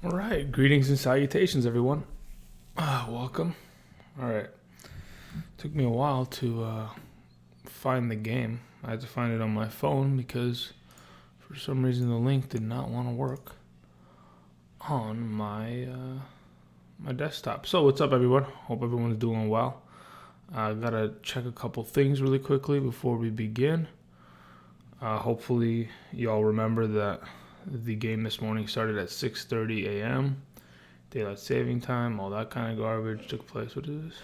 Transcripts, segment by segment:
All right, greetings and salutations, everyone. Welcome. All right, took me a while to find the game. I had to find it on my phone because for some reason the link did not want to work on my desktop. So what's up, everyone? Hope everyone's doing well. I gotta check a couple things really quickly before we begin. Hopefully, y'all remember that the game this morning started at 6:30 a.m. Daylight saving time, all that kind of garbage took place. What is this?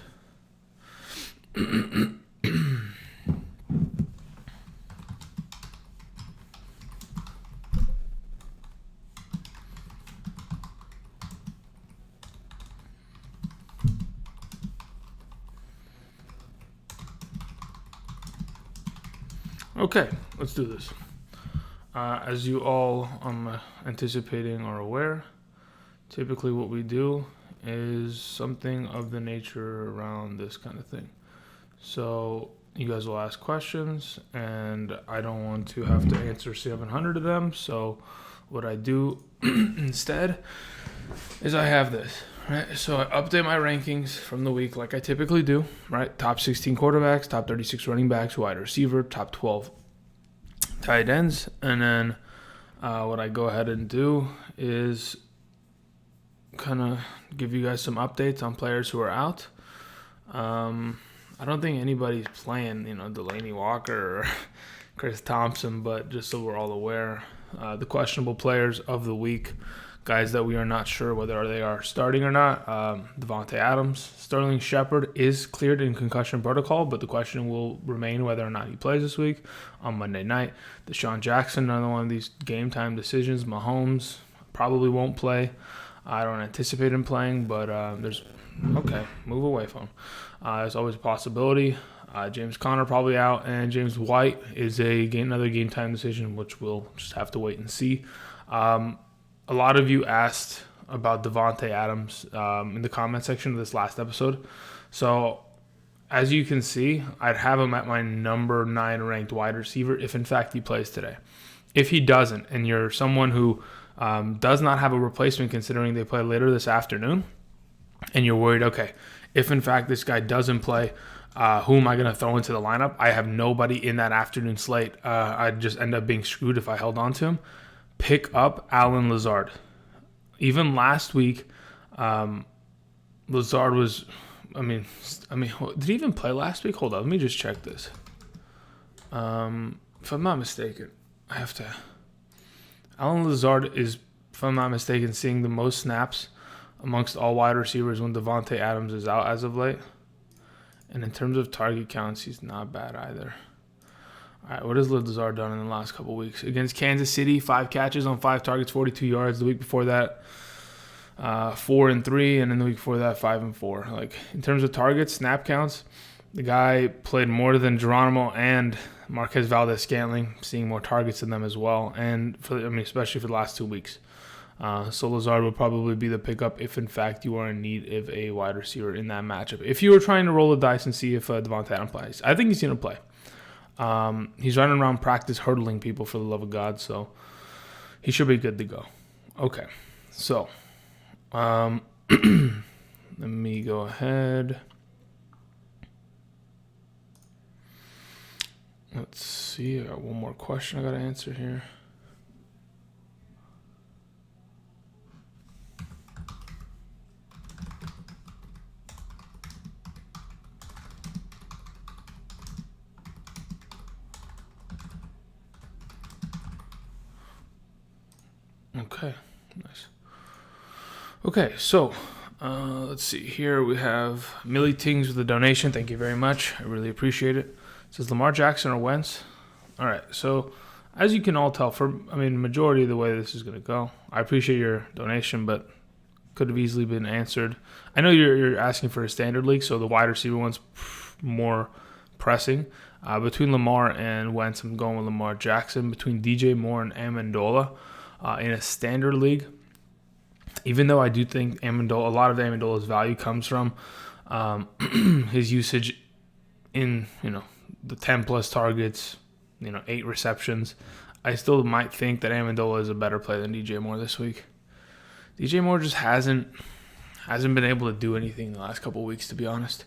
Okay, let's do this. As you all, I'm anticipating, are aware, typically what we do is something of the nature around this kind of thing. So you guys will ask questions, and I don't want to have to answer 700 of them. So what I do instead is I have this, right? So I update my rankings from the week like I typically do, right? Top 16 quarterbacks, top 36 running backs, wide receiver, top 12 tight ends, and then what I go ahead and do is kind of give you guys some updates on players who are out. I don't think anybody's playing, Delaney Walker or Chris Thompson, but just so we're all aware, the questionable players of the week, guys that we are not sure whether they are starting or not. Davante Adams, Sterling Shepard is cleared in concussion protocol, but the question will remain whether or not he plays this week on Monday night. Deshaun Jackson, another one of these game time decisions. Mahomes probably won't play. I don't anticipate him playing, but move away, phone. There's always a possibility. James Conner probably out, and James White is another game time decision, which we'll just have to wait and see. A lot of you asked about Davante Adams in the comment section of this last episode. So, as you can see, I'd have him at my number 9 ranked wide receiver if, in fact, he plays today. If he doesn't, and you're someone who does not have a replacement considering they play later this afternoon, and you're worried, okay, if, in fact, this guy doesn't play, who am I going to throw into the lineup? I have nobody in that afternoon slate. I'd just end up being screwed if I held on to him. Pick up Allen Lazard. Even last week, Lazard was, did he even play last week? Hold on, let me just check this. If I'm not mistaken, Allen Lazard is, if I'm not mistaken, seeing the most snaps amongst all wide receivers when Davante Adams is out as of late. And in terms of target counts, he's not bad either. All right, what has Lazard done in the last couple weeks? Against Kansas City, 5 catches on 5 targets, 42 yards. The week before that, 4-3, and then the week before that, 5-4. Like, in terms of targets, snap counts, the guy played more than Geronimo and Marquez Valdez-Scantling, seeing more targets than them as well, and especially for the last 2 weeks. So Lazard will probably be the pickup if, in fact, you are in need of a wide receiver in that matchup. If you were trying to roll the dice and see if Davante Adams plays, I think he's going to play. He's running around practice hurdling people, for the love of God, so he should be good to go. Okay, so let me go ahead. Let's see, I got one more question I got to answer here. Okay, nice. Okay, so let's see. Here we have Millie Tings with a donation. Thank you very much. I really appreciate it. It says Lamar Jackson or Wentz. All right, so as you can all tell, majority of the way this is going to go, I appreciate your donation, but could have easily been answered. I know you're asking for a standard league, so the wide receiver one's more pressing. Between Lamar and Wentz, I'm going with Lamar Jackson. Between DJ Moore and Amendola, in a standard league, even though I do think a lot of Amendola's value comes from his usage in the 10 plus targets, 8 receptions, I still might think that Amendola is a better play than DJ Moore this week. DJ Moore just hasn't been able to do anything in the last couple of weeks, to be honest.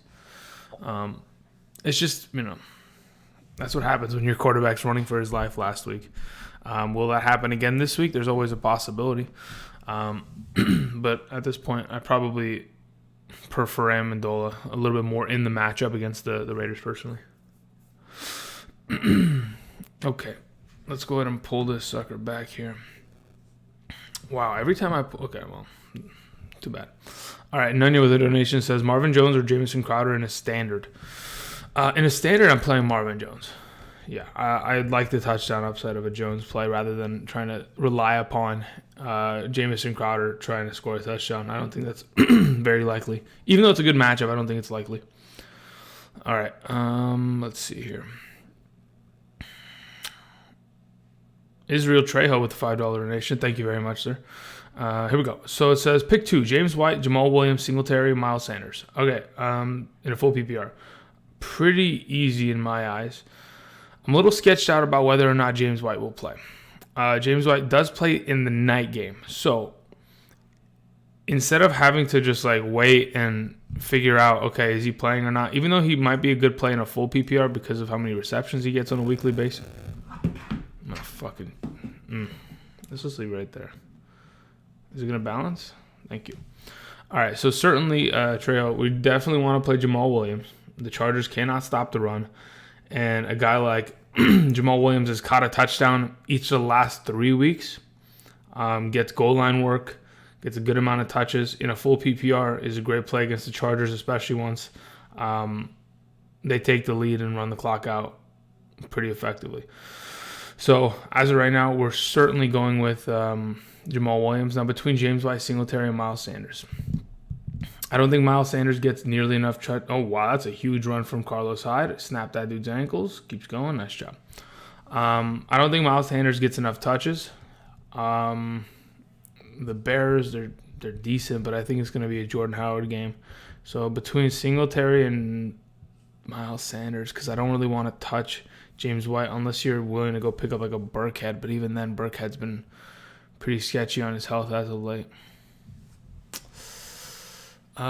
It's just, that's what happens when your quarterback's running for his life last week. Will that happen again this week? There's always a possibility. But at this point, I probably prefer Amendola a little bit more in the matchup against the Raiders personally. Okay, let's go ahead and pull this sucker back here. Wow, every time okay, well, too bad. All right, Nunya with a donation says Marvin Jones or Jamison Crowder in a standard. In a standard, I'm playing Marvin Jones. Yeah, I'd like the touchdown upside of a Jones play rather than trying to rely upon Jamison Crowder trying to score a touchdown. I don't think that's very likely. Even though it's a good matchup, I don't think it's likely. All right, let's see here. Israel Trejo with the $5 donation. Thank you very much, sir. Here we go. So it says, pick 2, James White, Jamal Williams, Singletary, Miles Sanders. Okay, in a full PPR. Pretty easy in my eyes. I'm a little sketched out about whether or not James White will play. James White does play in the night game. So instead of having to just wait and figure out, okay, is he playing or not, even though he might be a good play in a full PPR because of how many receptions he gets on a weekly basis. I'm gonna fucking... Let's just leave right there. Is it going to balance? Thank you. All right, so certainly, Trejo, we definitely want to play Jamal Williams. The Chargers cannot stop the run. And a guy like Jamal Williams has caught a touchdown each of the last 3 weeks, gets goal line work, gets a good amount of touches. In a full PPR is a great play against the Chargers, especially once they take the lead and run the clock out pretty effectively. So as of right now, we're certainly going with Jamal Williams. Now between James White, Singletary, and Miles Sanders. I don't think Miles Sanders gets nearly enough. Oh, wow, that's a huge run from Carlos Hyde. Snap that dude's ankles. Keeps going. Nice job. I don't think Miles Sanders gets enough touches. The Bears, they're decent, but I think it's going to be a Jordan Howard game. So between Singletary and Miles Sanders, because I don't really want to touch James White unless you're willing to go pick up a Burkhead. But even then, Burkhead's been pretty sketchy on his health as of late. In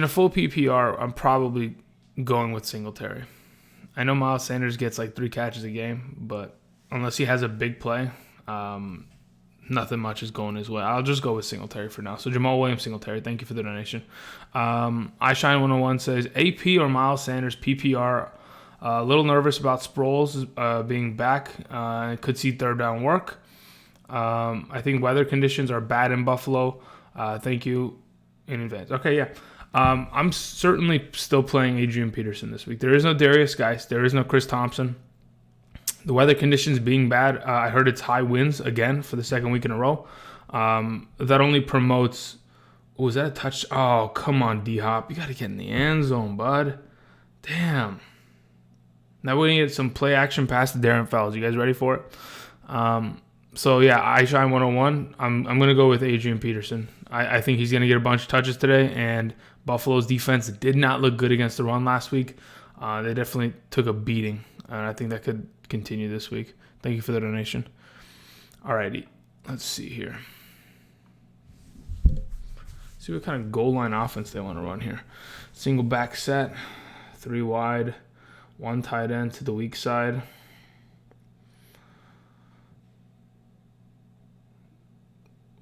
a full PPR, I'm probably going with Singletary. I know Miles Sanders gets 3 catches a game, but unless he has a big play, nothing much is going his way. I'll just go with Singletary for now. So Jamal Williams, Singletary, thank you for the donation. iShine 101 says, AP or Miles Sanders, PPR. A little nervous about Sproles being back. Could see third down work. I think weather conditions are bad in Buffalo. Thank you in advance. Okay, yeah. I'm certainly still playing Adrian Peterson this week. There is no Darius Geis. There is no Chris Thompson. The weather conditions being bad, I heard it's high winds again for the second week in a row. That only promotes... Was that a touch? Oh, come on, D-Hop. You got to get in the end zone, bud. Damn. Now we're going to get some play action pass to Darren Fells. You guys ready for it? So, yeah, iShine 101. I'm going to go with Adrian Peterson. I think he's going to get a bunch of touches today, and Buffalo's defense did not look good against the run last week. They definitely took a beating, and I think that could continue this week. Thank you for the donation. All righty, let's see here. See what kind of goal line offense they want to run here. Single back set, 3 wide, 1 tight end to the weak side.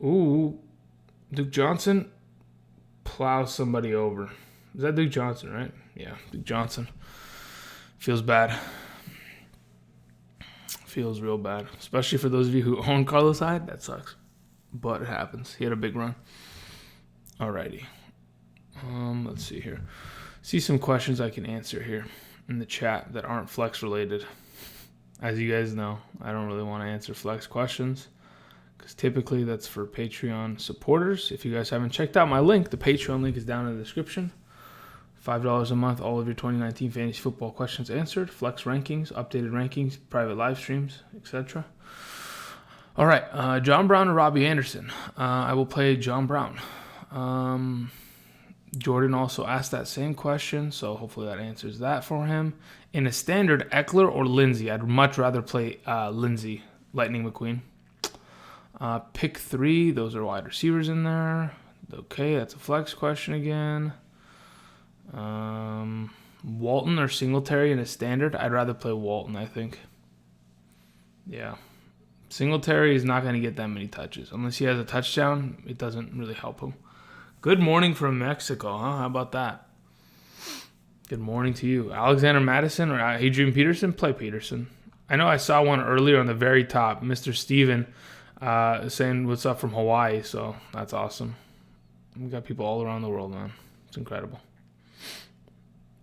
Ooh, Duke Johnson plows somebody over. Is that Duke Johnson, right? Yeah, Duke Johnson. Feels bad. Feels real bad. Especially for those of you who own Carlos Hyde. That sucks. But it happens. He had a big run. Alrighty. Let's see here. See some questions I can answer here in the chat that aren't flex related. As you guys know, I don't really want to answer flex questions, because typically that's for Patreon supporters. If you guys haven't checked out my link, the Patreon link is down in the description. $5 a month, all of your 2019 fantasy football questions answered, flex rankings, updated rankings, private live streams, etc. All right, John Brown or Robbie Anderson? I will play John Brown. Jordan also asked that same question, so hopefully that answers that for him. In a standard, Eckler or Lindsey? I'd much rather play Lindsey, Lightning McQueen. Pick 3, those are wide receivers in there. Okay, that's a flex question again. Walton or Singletary in a standard? I'd rather play Walton, I think. Yeah. Singletary is not going to get that many touches. Unless he has a touchdown, it doesn't really help him. Good morning from Mexico, huh? How about that? Good morning to you. Alexander Madison or Adrian Peterson? Play Peterson. I know I saw one earlier on the very top. Mr. Steven saying what's up from Hawaii, so that's awesome. We got people all around the world, man. It's incredible.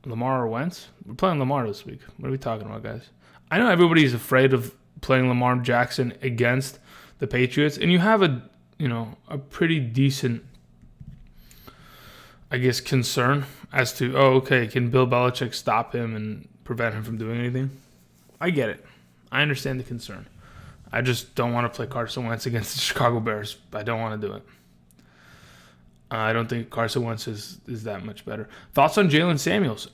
Lamar or Wentz? We're playing Lamar this week. What are we talking about, guys? I know everybody's afraid of playing Lamar Jackson against the Patriots, and you have a pretty decent, I guess, concern as to, can Bill Belichick stop him and prevent him from doing anything? I get it. I understand the concern. I just don't want to play Carson Wentz against the Chicago Bears. I don't want to do it. I don't think Carson Wentz is that much better. Thoughts on Jalen Samuels?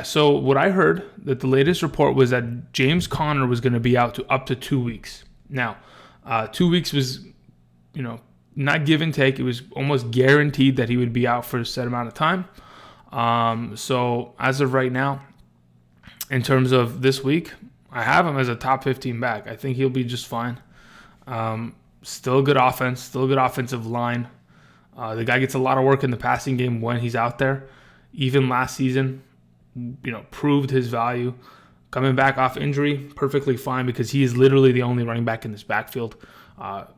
So what I heard, that the latest report was that James Conner was going to be out to up to 2 weeks. Now, 2 weeks was, not give and take. It was almost guaranteed that he would be out for a set amount of time. So as of right now, in terms of this week, I have him as a top 15 back. I think he'll be just fine. Still good offense, still good offensive line. The guy gets a lot of work in the passing game when he's out there. Even last season, proved his value. Coming back off injury, perfectly fine because he is literally the only running back in this backfield.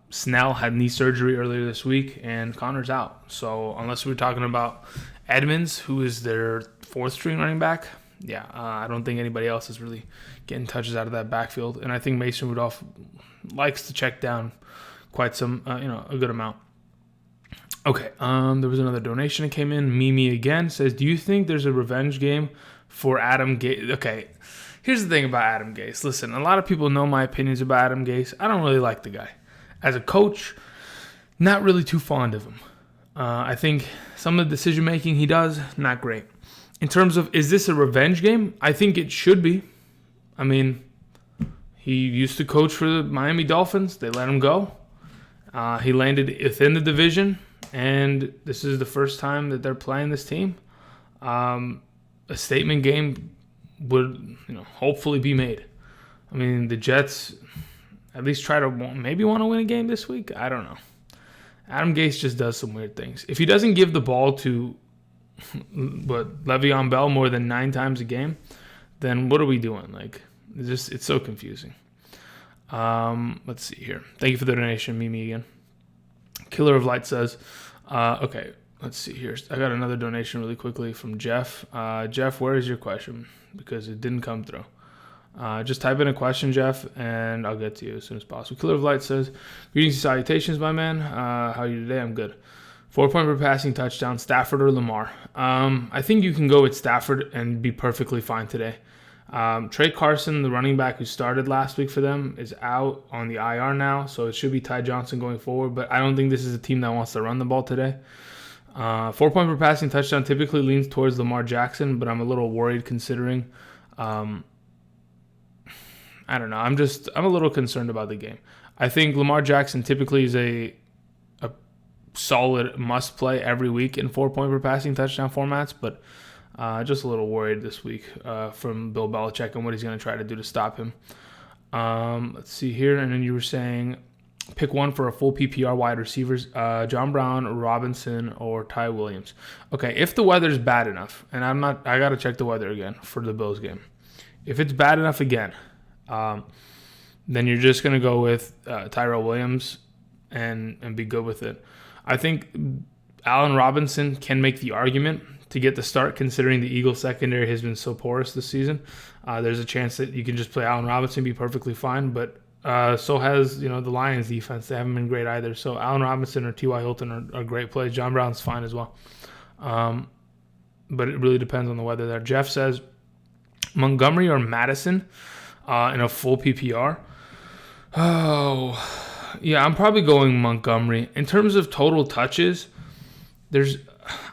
Snell had knee surgery earlier this week, and Connor's out. So unless we're talking about Edmonds, who is their fourth string running back, I don't think anybody else is really getting touches out of that backfield. And I think Mason Rudolph likes to check down quite some, a good amount. Okay, there was another donation that came in. Mimi again says, do you think there's a revenge game for Adam Gase? Okay, here's the thing about Adam Gase. Listen, a lot of people know my opinions about Adam Gase. I don't really like the guy. As a coach, not really too fond of him. I think some of the decision-making he does, not great. In terms of, is this a revenge game? I think it should be. I mean, he used to coach for the Miami Dolphins. They let him go. He landed within the division. And this is the first time that they're playing this team. A statement game would, hopefully be made. I mean, the Jets at least try to maybe want to win a game this week. I don't know. Adam Gase just does some weird things. If he doesn't give the ball to Le'Veon Bell more than 9 times a game, then what are we doing? Like, it's so confusing. Let's see here. Thank you for the donation, Mimi again. Killer of Light says, okay, let's see here. I got another donation really quickly from Jeff. Jeff, where is your question? Because it didn't come through. Just type in a question, Jeff, and I'll get to you as soon as possible. Killer of Light says, greetings and salutations, my man. How are you today? I'm good. 4-point per passing touchdown, Stafford or Lamar? I think you can go with Stafford and be perfectly fine today. Trey Carson, the running back who started last week for them, is out on the IR now, so it should be Ty Johnson going forward, but I don't think this is a team that wants to run the ball today. 4-point per passing touchdown typically leans towards Lamar Jackson, but I'm a little worried considering, I don't know, I'm a little concerned about the game. I think Lamar Jackson typically is a solid must play every week in 4-point per passing touchdown formats, but just a little worried this week from Bill Belichick and what he's going to try to do to stop him. Let's see here. And then you were saying pick one for a full PPR wide receivers, John Brown, Robinson, or Ty Williams. Okay, if the weather's bad enough, and I got to check the weather again for the Bills game. If it's bad enough again, then you're just going to go with Tyrell Williams and be good with it. I think Allen Robinson can make the argument to get the start, considering the Eagles secondary has been so porous this season. There's a chance that you can just play Allen Robinson, be perfectly fine, but so has the Lions defense. They haven't been great either. So Allen Robinson or T.Y. Hilton are great plays. John Brown's fine as well. But it really depends on the weather there. Jeff says Montgomery or Madison in a full PPR. Oh, yeah, I'm probably going Montgomery. In terms of total touches,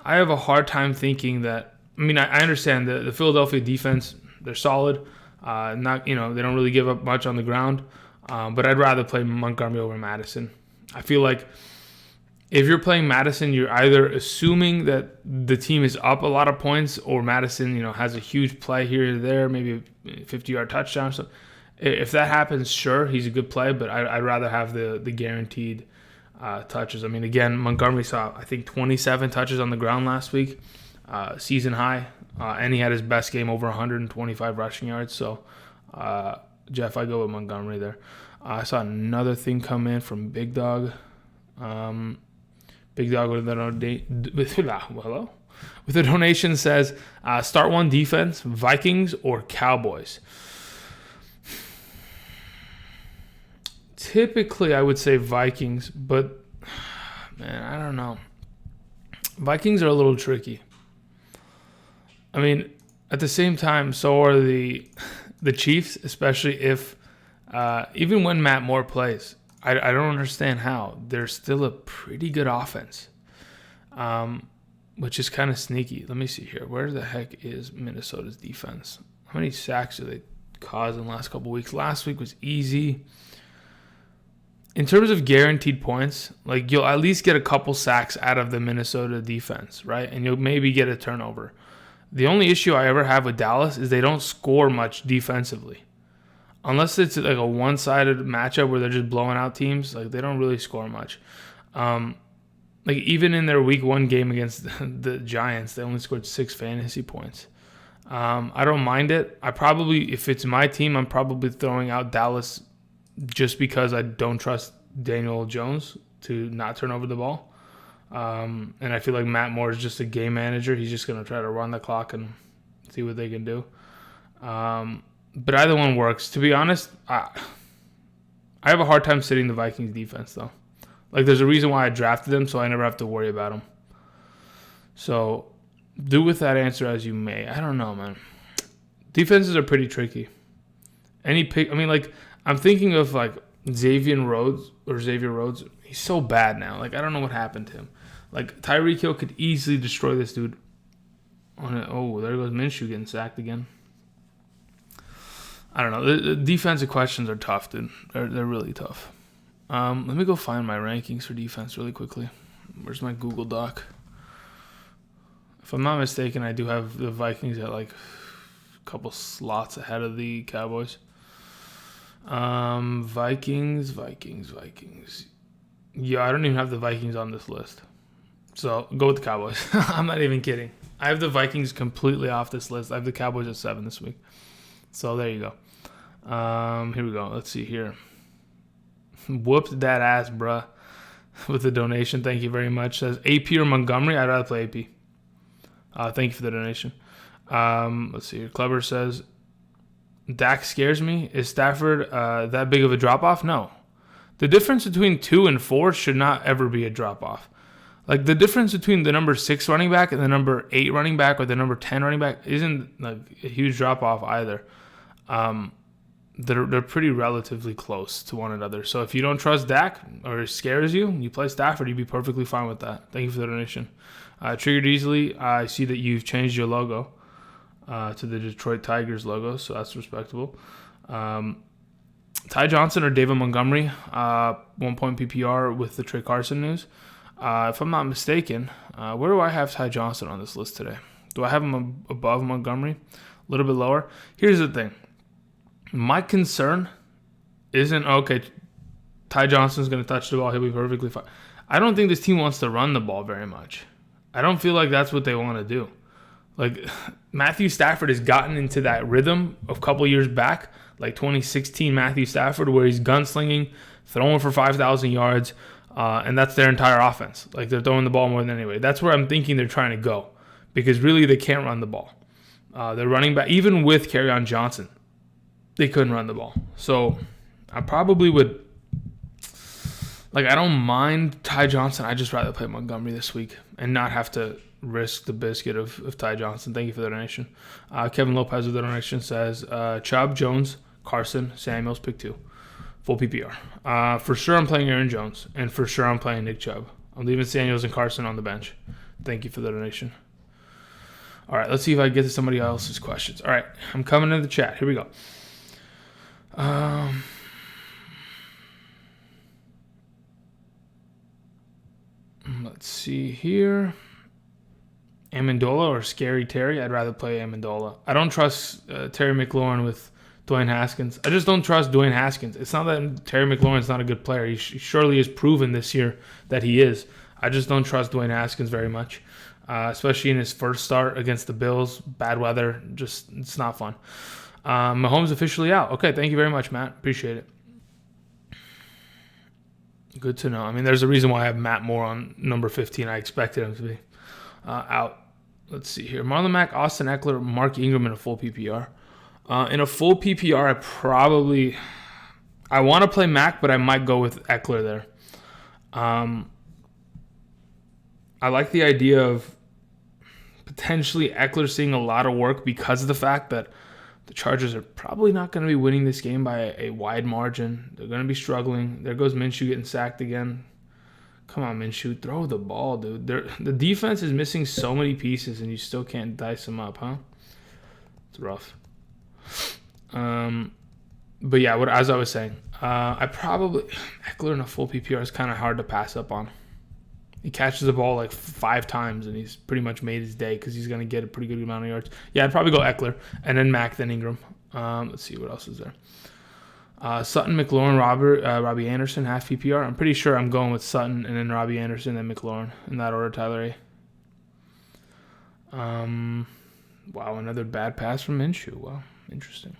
I have a hard time thinking that. I mean, I understand the Philadelphia defense; they're solid. They don't really give up much on the ground. But I'd rather play Montgomery over Madison. I feel like if you're playing Madison, you're either assuming that the team is up a lot of points, or Madison, has a huge play here or there, maybe a 50-yard touchdown. So if that happens, sure, he's a good play, but I'd rather have the guaranteed touches. I mean, again, Montgomery saw, I think, 27 touches on the ground last week, season high, and he had his best game over 125 rushing yards. So, Jeff, I go with Montgomery there. I saw another thing come in from Big Dog. Big Dog with a donation says, start one defense, Vikings or Cowboys. Typically, I would say Vikings, but, man, I don't know. Vikings are a little tricky. I mean, at the same time, so are the Chiefs, especially if, even when Matt Moore plays. I don't understand how. They're still a pretty good offense, which is kind of sneaky. Let me see here. Where the heck is Minnesota's defense? How many sacks did they cause in the last couple weeks? Last week was easy. In terms of guaranteed points, like, you'll at least get a couple sacks out of the Minnesota defense, right? And you'll maybe get a turnover. The only issue I ever have with Dallas is they don't score much defensively. Unless it's like a one-sided matchup where they're just blowing out teams, like, they don't really score much. Like, even in their week 1 game against the Giants, they only scored 6 fantasy points. I don't mind it. If it's my team, I'm probably throwing out Dallas just because I don't trust Daniel Jones to not turn over the ball. And I feel like Matt Moore is just a game manager. He's just going to try to run the clock and see what they can do. But either one works. To be honest, I have a hard time sitting the Vikings defense, though. Like, there's a reason why I drafted them, so I never have to worry about them. So do with that answer as you may. I don't know, man. Defenses are pretty tricky. I'm thinking of, like, Xavier Rhodes. He's so bad now. Like, I don't know what happened to him. Like, Tyreek Hill could easily destroy this dude. Oh, there goes Minshew getting sacked again. I don't know. The defensive questions are tough, dude. They're really tough. Let me go find my rankings for defense really quickly. Where's my Google Doc? If I'm not mistaken, I do have the Vikings at, like, a couple slots ahead of the Cowboys. Vikings. Yeah, I don't even have the Vikings on this list. So go with the Cowboys. I'm not even kidding. I have the Vikings completely off this list. I have the Cowboys at 7 this week. So there you go. Here we go. Let's see here. Whooped that ass, bruh. With the donation. Thank you very much. Says AP or Montgomery? I'd rather play AP. Thank you for the donation. Let's see here. Clever says, Dak scares me. Is Stafford that big of a drop-off? No. The difference between 2 and 4 should not ever be a drop-off. Like, the difference between the number 6 running back and the number 8 running back or the number 10 running back isn't, like, a huge drop-off either. They're pretty relatively close to one another. So if you don't trust Dak or it scares you, you play Stafford, you'd be perfectly fine with that. Thank you for the donation. Triggered easily. I see that you've changed your logo to the Detroit Tigers logo, so that's respectable. Ty Johnson or David Montgomery, 1 point PPR with the Trey Carson news. If I'm not mistaken, where do I have Ty Johnson on this list today? Do I have him above Montgomery? A little bit lower? Here's the thing. My concern isn't, okay, Ty Johnson's going to touch the ball. He'll be perfectly fine. I don't think this team wants to run the ball very much. I don't feel like that's what they want to do. Like, Matthew Stafford has gotten into that rhythm of a couple years back, like 2016 Matthew Stafford, where he's gunslinging, throwing for 5,000 yards, and that's their entire offense. Like, they're throwing the ball more than anyway. That's where I'm thinking they're trying to go, because really they can't run the ball. They're running back, even with Kerryon Johnson, they couldn't run the ball. So I probably would, like, I don't mind Ty Johnson. I'd just rather play Montgomery this week and not have to risk the biscuit of Ty Johnson. Thank you for the donation. Kevin Lopez with the donation says, Chubb, Jones, Carson, Samuels, pick 2. Full PPR. For sure I'm playing Aaron Jones, and for sure I'm playing Nick Chubb. I'm leaving Samuels and Carson on the bench. Thank you for the donation. All right, let's see if I can get to somebody else's questions. All right, I'm coming into the chat. Here we go. Let's see here. Amendola or Scary Terry? I'd rather play Amendola. I don't trust Terry McLaurin with Dwayne Haskins. I just don't trust Dwayne Haskins. It's not that Terry McLaurin's not a good player. He surely has proven this year that he is. I just don't trust Dwayne Haskins very much, especially in his first start against the Bills. Bad weather. Just, it's not fun. Mahomes officially out. Okay, thank you very much, Matt. Appreciate it. Good to know. I mean, there's a reason why I have Matt Moore on number 15. I expected him to be out. Let's see here. Marlon Mack, Austin Eckler, Mark Ingram in a full PPR. In a full PPR, I want to play Mack, but I might go with Eckler there. I like the idea of potentially Eckler seeing a lot of work because of the fact that the Chargers are probably not going to be winning this game by a wide margin. They're going to be struggling. There goes Minshew getting sacked again. Come on, Minshew. Throw the ball, dude. The defense is missing so many pieces, and you still can't dice them up, huh? It's rough. But yeah, as I was saying, Eckler in a full PPR is kind of hard to pass up on. He catches the ball like 5 times, and he's pretty much made his day because he's going to get a pretty good amount of yards. Yeah, I'd probably go Eckler, and then Mack, then Ingram. Let's see, what else is there? Sutton, McLaurin, Robbie Anderson, half PPR. I'm pretty sure I'm going with Sutton, and then Robbie Anderson, then McLaurin. In that order, Tyler A. Wow, another bad pass from Minshew. Wow, interesting.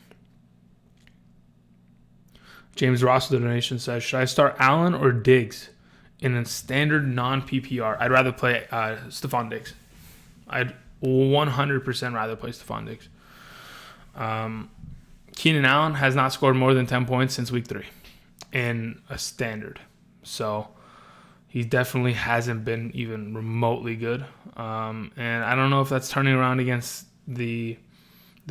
James Ross with the donation says, should I start Allen or Diggs in a standard non-PPR? I'd rather play Stephon Diggs. I'd 100% rather play Stephon Diggs. Keenan Allen has not scored more than 10 points since week 3 in a standard. So he definitely hasn't been even remotely good. And I don't know if that's turning around against the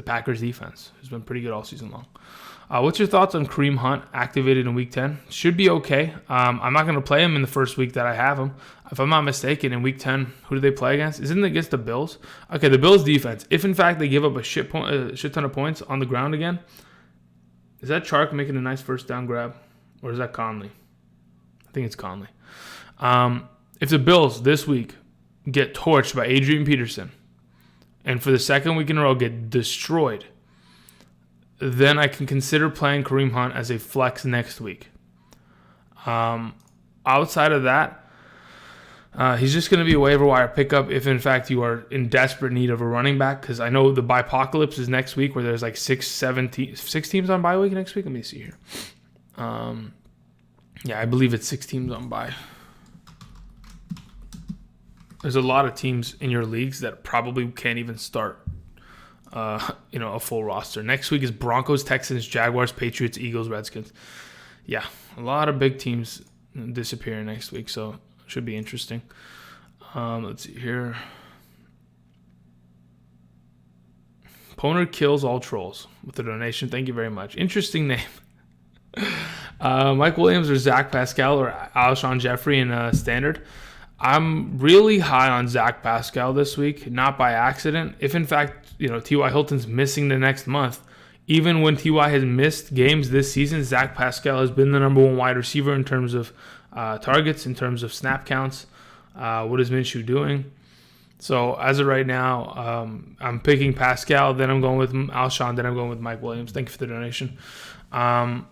Packers defense, who's been pretty good all season long. What's your thoughts on Kareem Hunt activated in Week 10? Should be okay. I'm not going to play him in the first week that I have him. If I'm not mistaken, in Week 10, who do they play against? Isn't it against the Bills? Okay, the Bills defense. If, in fact, they give up a shit ton of points on the ground again, is that Chark making a nice first down grab? Or is that Conley? I think it's Conley. If the Bills this week get torched by Adrian Peterson and for the second week in a row get destroyed, then I can consider playing Kareem Hunt as a flex next week. Outside of that, he's just going to be a waiver wire pickup if, in fact, you are in desperate need of a running back, because I know the Bye-pocalypse is next week where there's like 6 teams on bye week next week. Let me see here. Yeah, I believe it's 6 teams on bye. There's a lot of teams in your leagues that probably can't even start a full roster. Next week is Broncos, Texans, Jaguars, Patriots, Eagles, Redskins. Yeah, a lot of big teams disappearing next week, so it should be interesting. Let's see here. Poner kills all trolls with the donation. Thank you very much. Interesting name. Mike Williams or Zach Pascal or Alshon Jeffrey in standard. I'm really high on Zach Pascal this week, not by accident. If, in fact, T.Y. Hilton's missing the next month, even when T.Y. has missed games this season, Zach Pascal has been the number 1 wide receiver in terms of targets, in terms of snap counts. What is Minshew doing? So as of right now, I'm picking Pascal, then I'm going with Alshon, then I'm going with Mike Williams. Thank you for the donation. Yeah,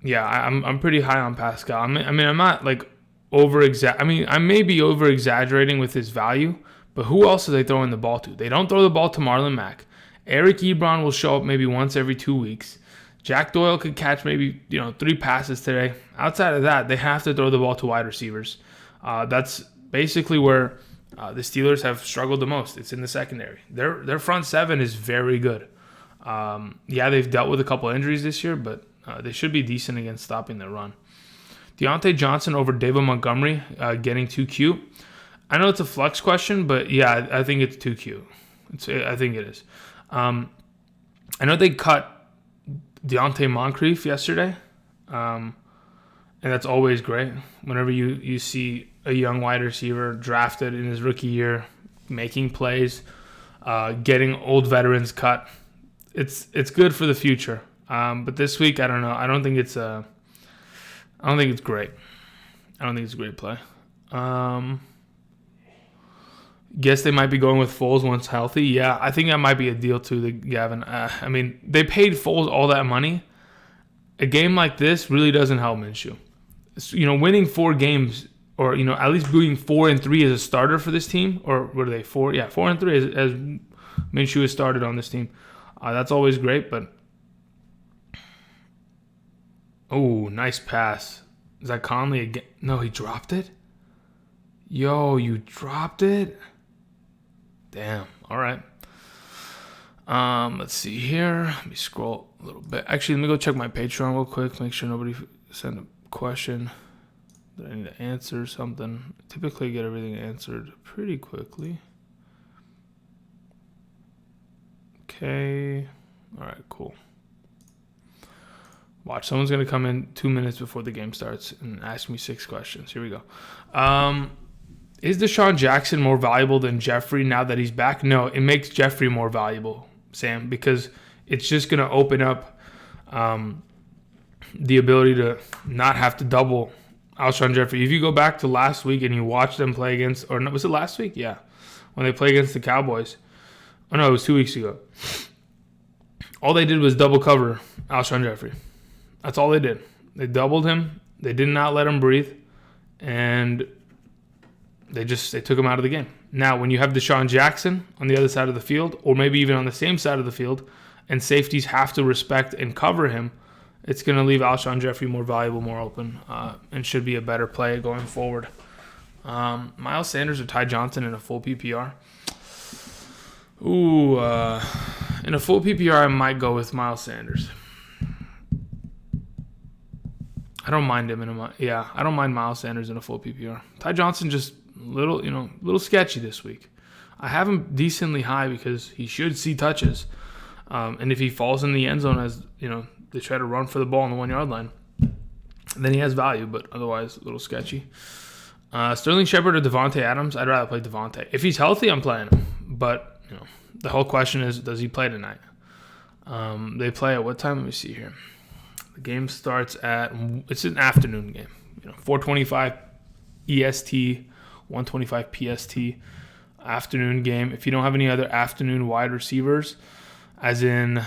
I'm pretty high on Pascal. I mean, I'm not like I may be over-exaggerating with his value, but who else are they throwing the ball to? They don't throw the ball to Marlon Mack. Eric Ebron will show up maybe once every 2 weeks. Jack Doyle could catch maybe 3 passes today. Outside of that, they have to throw the ball to wide receivers. That's basically where the Steelers have struggled the most. It's in the secondary. Their front 7 is very good. Yeah, they've dealt with a couple injuries this year, but they should be decent against stopping the run. Deontay Johnson over David Montgomery getting too cute. I know it's a flex question, but yeah, I think it's too cute. I think it is. I know they cut Deontay Moncrief yesterday, and that's always great. Whenever you see a young wide receiver drafted in his rookie year, making plays, getting old veterans cut, it's good for the future. But this week, I don't know. I don't think it's great. I don't think it's a great play. Guess they might be going with Foles once healthy. Yeah, I think that might be a deal too, Gavin. I mean, they paid Foles all that money. A game like this really doesn't help Minshew. Winning 4 games, or at least being 4-3 as a starter for this team, or what are they 4? Yeah, 4-3 as Minshew has started on this team. That's always great, but oh, nice pass. Is that Conley again? No, he dropped it. Yo, you dropped it. Damn. All right. Let's see here. Let me scroll a little bit. Actually, let me go check my Patreon real quick. Make sure nobody sent a question that I need to answer something. I typically get everything answered pretty quickly. Okay. All right, cool. Watch, someone's going to come in 2 minutes before the game starts and ask me 6 questions. Here we go. Is Deshaun Jackson more valuable than Jeffrey now that he's back? No, it makes Jeffrey more valuable, Sam, because it's just going to open up the ability to not have to double Alshon Jeffrey. If you go back to last week and you watch them play against, or no, was it last week? Yeah, when they played against the Cowboys. Oh, no, it was 2 weeks ago. All they did was double cover Alshon Jeffrey. That's all they did. They doubled him. They did not let him breathe. And they took him out of the game. Now, when you have Deshaun Jackson on the other side of the field, or maybe even on the same side of the field, and safeties have to respect and cover him, it's going to leave Alshon Jeffrey more valuable, more open, and should be a better play going forward. Miles Sanders or Ty Johnson in a full PPR? Ooh, in a full PPR, I might go with Miles Sanders. I don't mind him I don't mind Miles Sanders in a full PPR. Ty Johnson just little sketchy this week. I have him decently high because he should see touches. And if he falls in the end zone as, they try to run for the ball on the 1 yard line, then he has value, but otherwise a little sketchy. Sterling Shepard or Devontae Adams? I'd rather play Devontae. If he's healthy, I'm playing him. But, the whole question is, does he play tonight? They play at what time? Let me see here. The game starts it's an afternoon game. 4:25 EST, 1:25 PST. Afternoon game. If you don't have any other afternoon wide receivers, as in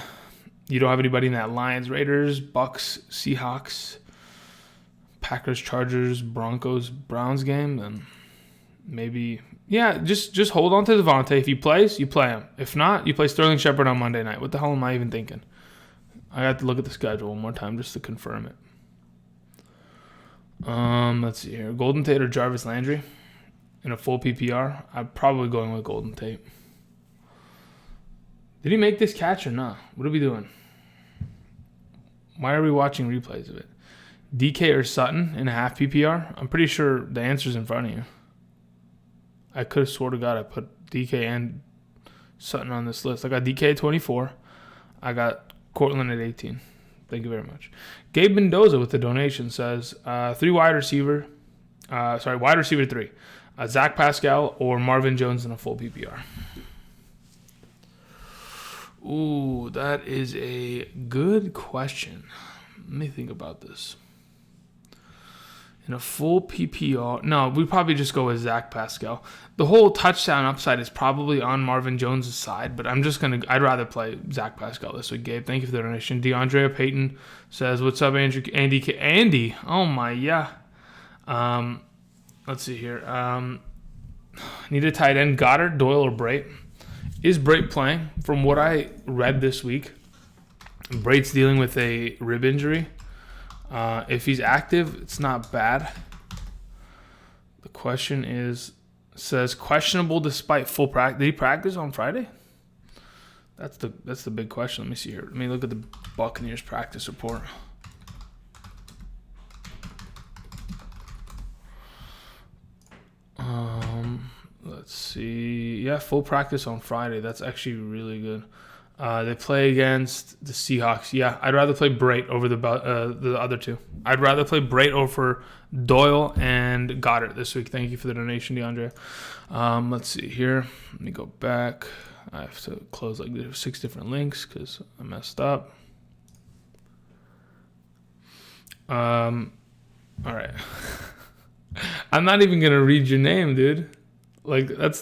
you don't have anybody in that Lions, Raiders, Bucks, Seahawks, Packers, Chargers, Broncos, Browns game, then maybe, just hold on to Devontae. If he plays, you play him. If not, you play Sterling Shepard on Monday night. What the hell am I even thinking? I have to look at the schedule one more time just to confirm it. Let's see here. Golden Tate or Jarvis Landry in a full PPR? I'm probably going with Golden Tate. Did he make this catch or not? What are we doing? Why are we watching replays of it? DK or Sutton in a half PPR? I'm pretty sure the answer's in front of you. I could have swore to God I put DK and Sutton on this list. I got DK at 24. I got Cortland at 18. Thank you very much. Gabe Mendoza with the donation says, wide receiver 3. Zach Pascal or Marvin Jones in a full PPR. Ooh, that is a good question. Let me think about this. In a full PPR, no, we'd probably just go with Zach Pascal. The whole touchdown upside is probably on Marvin Jones' side, but I'd rather play Zach Pascal this week. Gabe, thank you for the donation. DeAndre Payton says, what's up, Andrew? Andy, oh my, yeah. Let's see here. Need a tight end, Goddard, Doyle, or Brait? Is Brait playing? From what I read this week, Brait's dealing with a rib injury. If he's active, it's not bad. The question says questionable despite full practice. Did he practice on Friday? That's the big question. Let me see here. Let me look at the Buccaneers practice report. Let's see. Yeah, full practice on Friday. That's actually really good. They play against the Seahawks. Yeah, I'd rather play Brait over the other two. I'd rather play Brait over Doyle and Goddard this week. Thank you for the donation, DeAndre. Let's see here. Let me go back. I have to close like 6 different links because I messed up. All right. I'm not even gonna read your name, dude. Like that's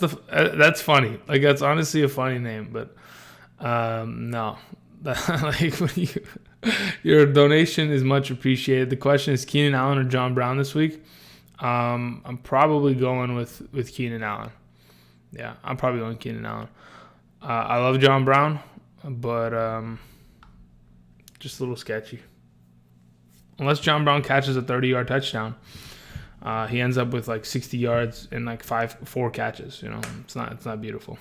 funny. Like that's honestly a funny name, but no. Like your donation is much appreciated. The question is Keenan Allen or John Brown this week. I'm probably going with Keenan Allen. Yeah, I'm probably going Keenan Allen. I love John Brown, but just a little sketchy. Unless John Brown catches a 30-yard touchdown, he ends up with like 60 yards and like 4 catches. You know, it's not beautiful.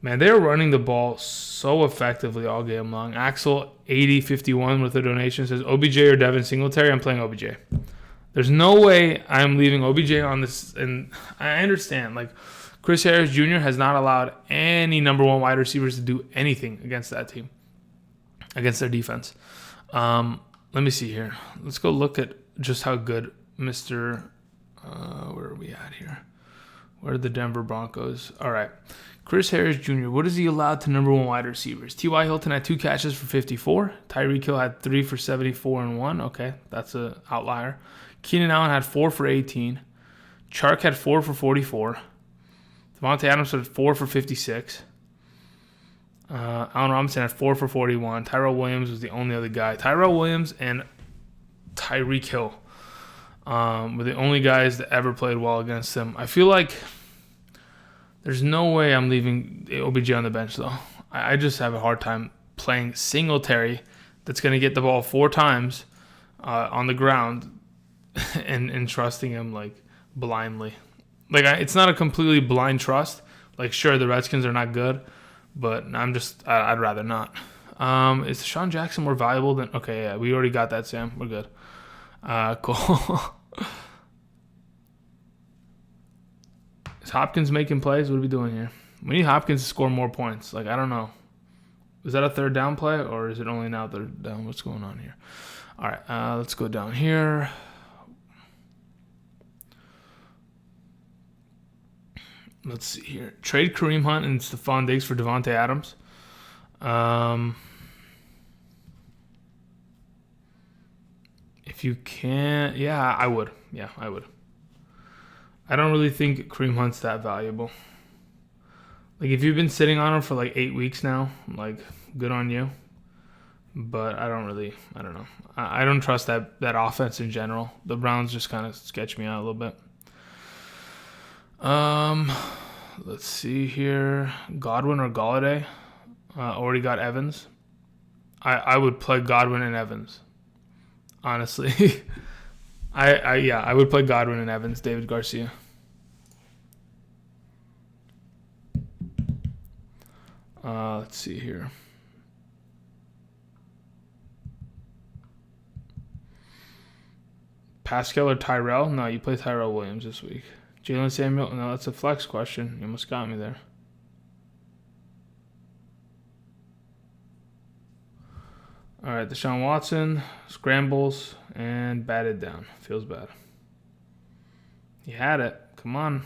Man, they're running the ball so effectively all game long. Axel 8051 with a donation says OBJ or Devin Singletary. I'm playing OBJ. There's no way I'm leaving OBJ on this, and I understand like Chris Harris Jr. has not allowed any number 1 wide receivers to do anything against that team, against their defense. Let me see here. Let's go look at just how good Mr. Where are we at here? Where are the Denver Broncos? All right. Chris Harris Jr., what is he allowed to number 1 wide receivers? T.Y. Hilton had 2 catches for 54. Tyreek Hill had 3 for 74 and 1. Okay, that's an outlier. Keenan Allen had 4 for 18. Chark had 4 for 44. Devontae Adams had 4 for 56. Allen Robinson had 4 for 41. Tyrell Williams was the only other guy. Tyrell Williams and Tyreek Hill were the only guys that ever played well against him. I feel like there's no way I'm leaving OBJ on the bench, though. I just have a hard time playing Singletary that's going to get the ball 4 times on the ground and trusting him, like, blindly. Like, it's not a completely blind trust. Like, sure, the Redskins are not good, but I'd rather not. Is Deshaun Jackson more valuable than... Okay, yeah, we already got that, Sam. We're good. Cool. Is Hopkins making plays? What are we doing here? We need Hopkins to score more points. Like, I don't know. Is that a third down play, or is it only now third down? What's going on here? All right, let's go down here. Let's see here. Trade Kareem Hunt and Stephon Diggs for Devontae Adams. If you can, yeah, I would. Yeah, I would. I don't really think Kareem Hunt's that valuable. Like, if you've been sitting on him for like 8 weeks now, like, good on you. But I don't know. I don't trust that offense in general. The Browns just kind of sketch me out a little bit. Let's see here. Godwin or Golladay. Already got Evans. I would play Godwin and Evans. Honestly. I would play Godwin and Evans, David Garcia. Let's see here. Pascal or Tyrell? No, you play Tyrell Williams this week. Jalen Samuel? No, that's a flex question. You almost got me there. All right, Deshaun Watson, scrambles, and batted down. Feels bad. You had it. Come on.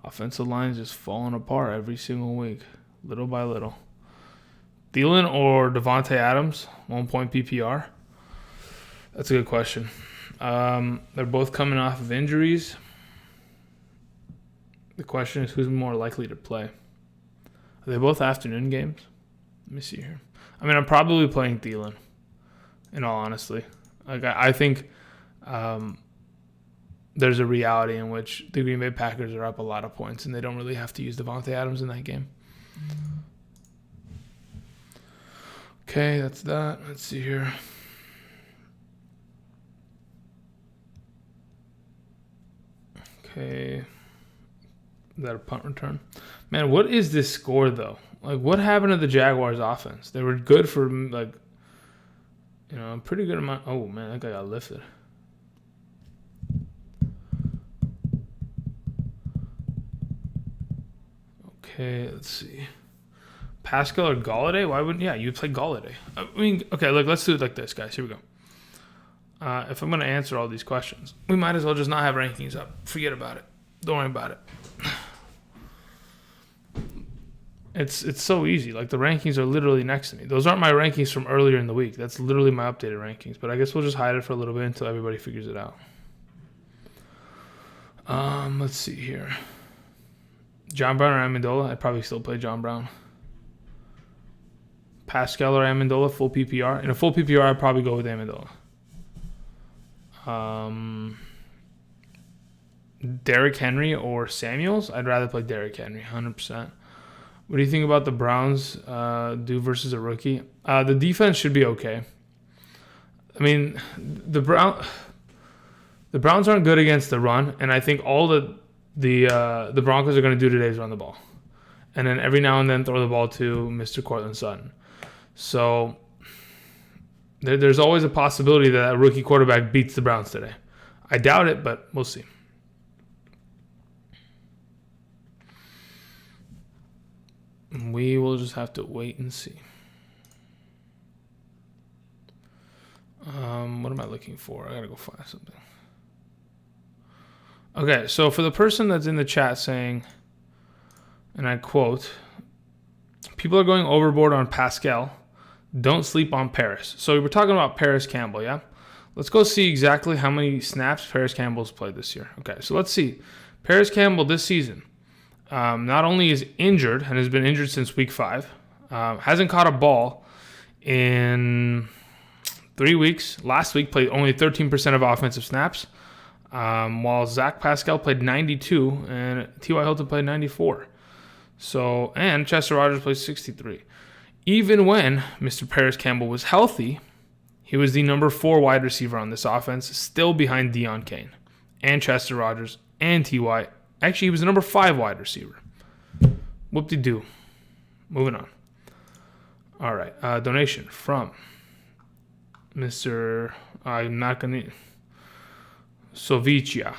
Offensive line's just falling apart every single week, little by little. Thielen or Devontae Adams, 1 point PPR? That's a good question. They're both coming off of injuries. The question is who's more likely to play. Are they both afternoon games? Let me see here. I mean, I'm probably playing Thielen, in all honesty. Like, I think there's a reality in which the Green Bay Packers are up a lot of points, and they don't really have to use Devontae Adams in that game. Okay, that's that. Let's see here. Okay. Is that a punt return? Man, what is this score, though? Like, what happened to the Jaguars' offense? They were good for, like, you know, a pretty good amount. Oh, man, that guy got lifted. Okay, let's see. Pascal or Golladay? Why wouldn't... Yeah, you'd play Golladay. I mean, okay, look, let's do it like this, guys. Here we go. If I'm going to answer all these questions, we might as well just not have rankings up. Forget about it. Don't worry about it. It's so easy. Like, the rankings are literally next to me. Those aren't my rankings from earlier in the week. That's literally my updated rankings. But I guess we'll just hide it for a little bit until everybody figures it out. Let's see here. John Brown or Amendola? I'd probably still play John Brown. Pascal or Amendola, full PPR. In a full PPR, I'd probably go with Amendola. Derrick Henry or Samuels? I'd rather play Derrick Henry, 100%. What do you think about the Browns do versus a rookie? The defense should be okay. I mean, the Browns aren't good against the run, and I think all the Broncos are going to do today is run the ball, and then every now and then throw the ball to Mr. Cortland Sutton. So there's always a possibility that a rookie quarterback beats the Browns today. I doubt it, but we'll see. We will just have to wait and see. What am I looking for? I gotta go find something. Okay, so for the person that's in the chat saying, and I quote, people are going overboard on Pascal. Don't sleep on Paris. So we're talking about Paris Campbell, yeah? Let's go see exactly how many snaps Paris Campbell's played this year. Okay, so let's see. Paris Campbell this season not only is injured and has been injured since week 5, hasn't caught a ball in 3 weeks. Last week played only 13% of offensive snaps, while Zach Pascal played 92 and T.Y. Hilton played 94. So, and Chester Rogers played 63. Even when Mr. Paris Campbell was healthy, he was the number 4 wide receiver on this offense, still behind Deion Kane and Chester Rogers and T.Y. Actually, he was the number 5 wide receiver. Whoop-de-doo. Moving on. All right. Donation from Mr. I'm not going to... Sovicia.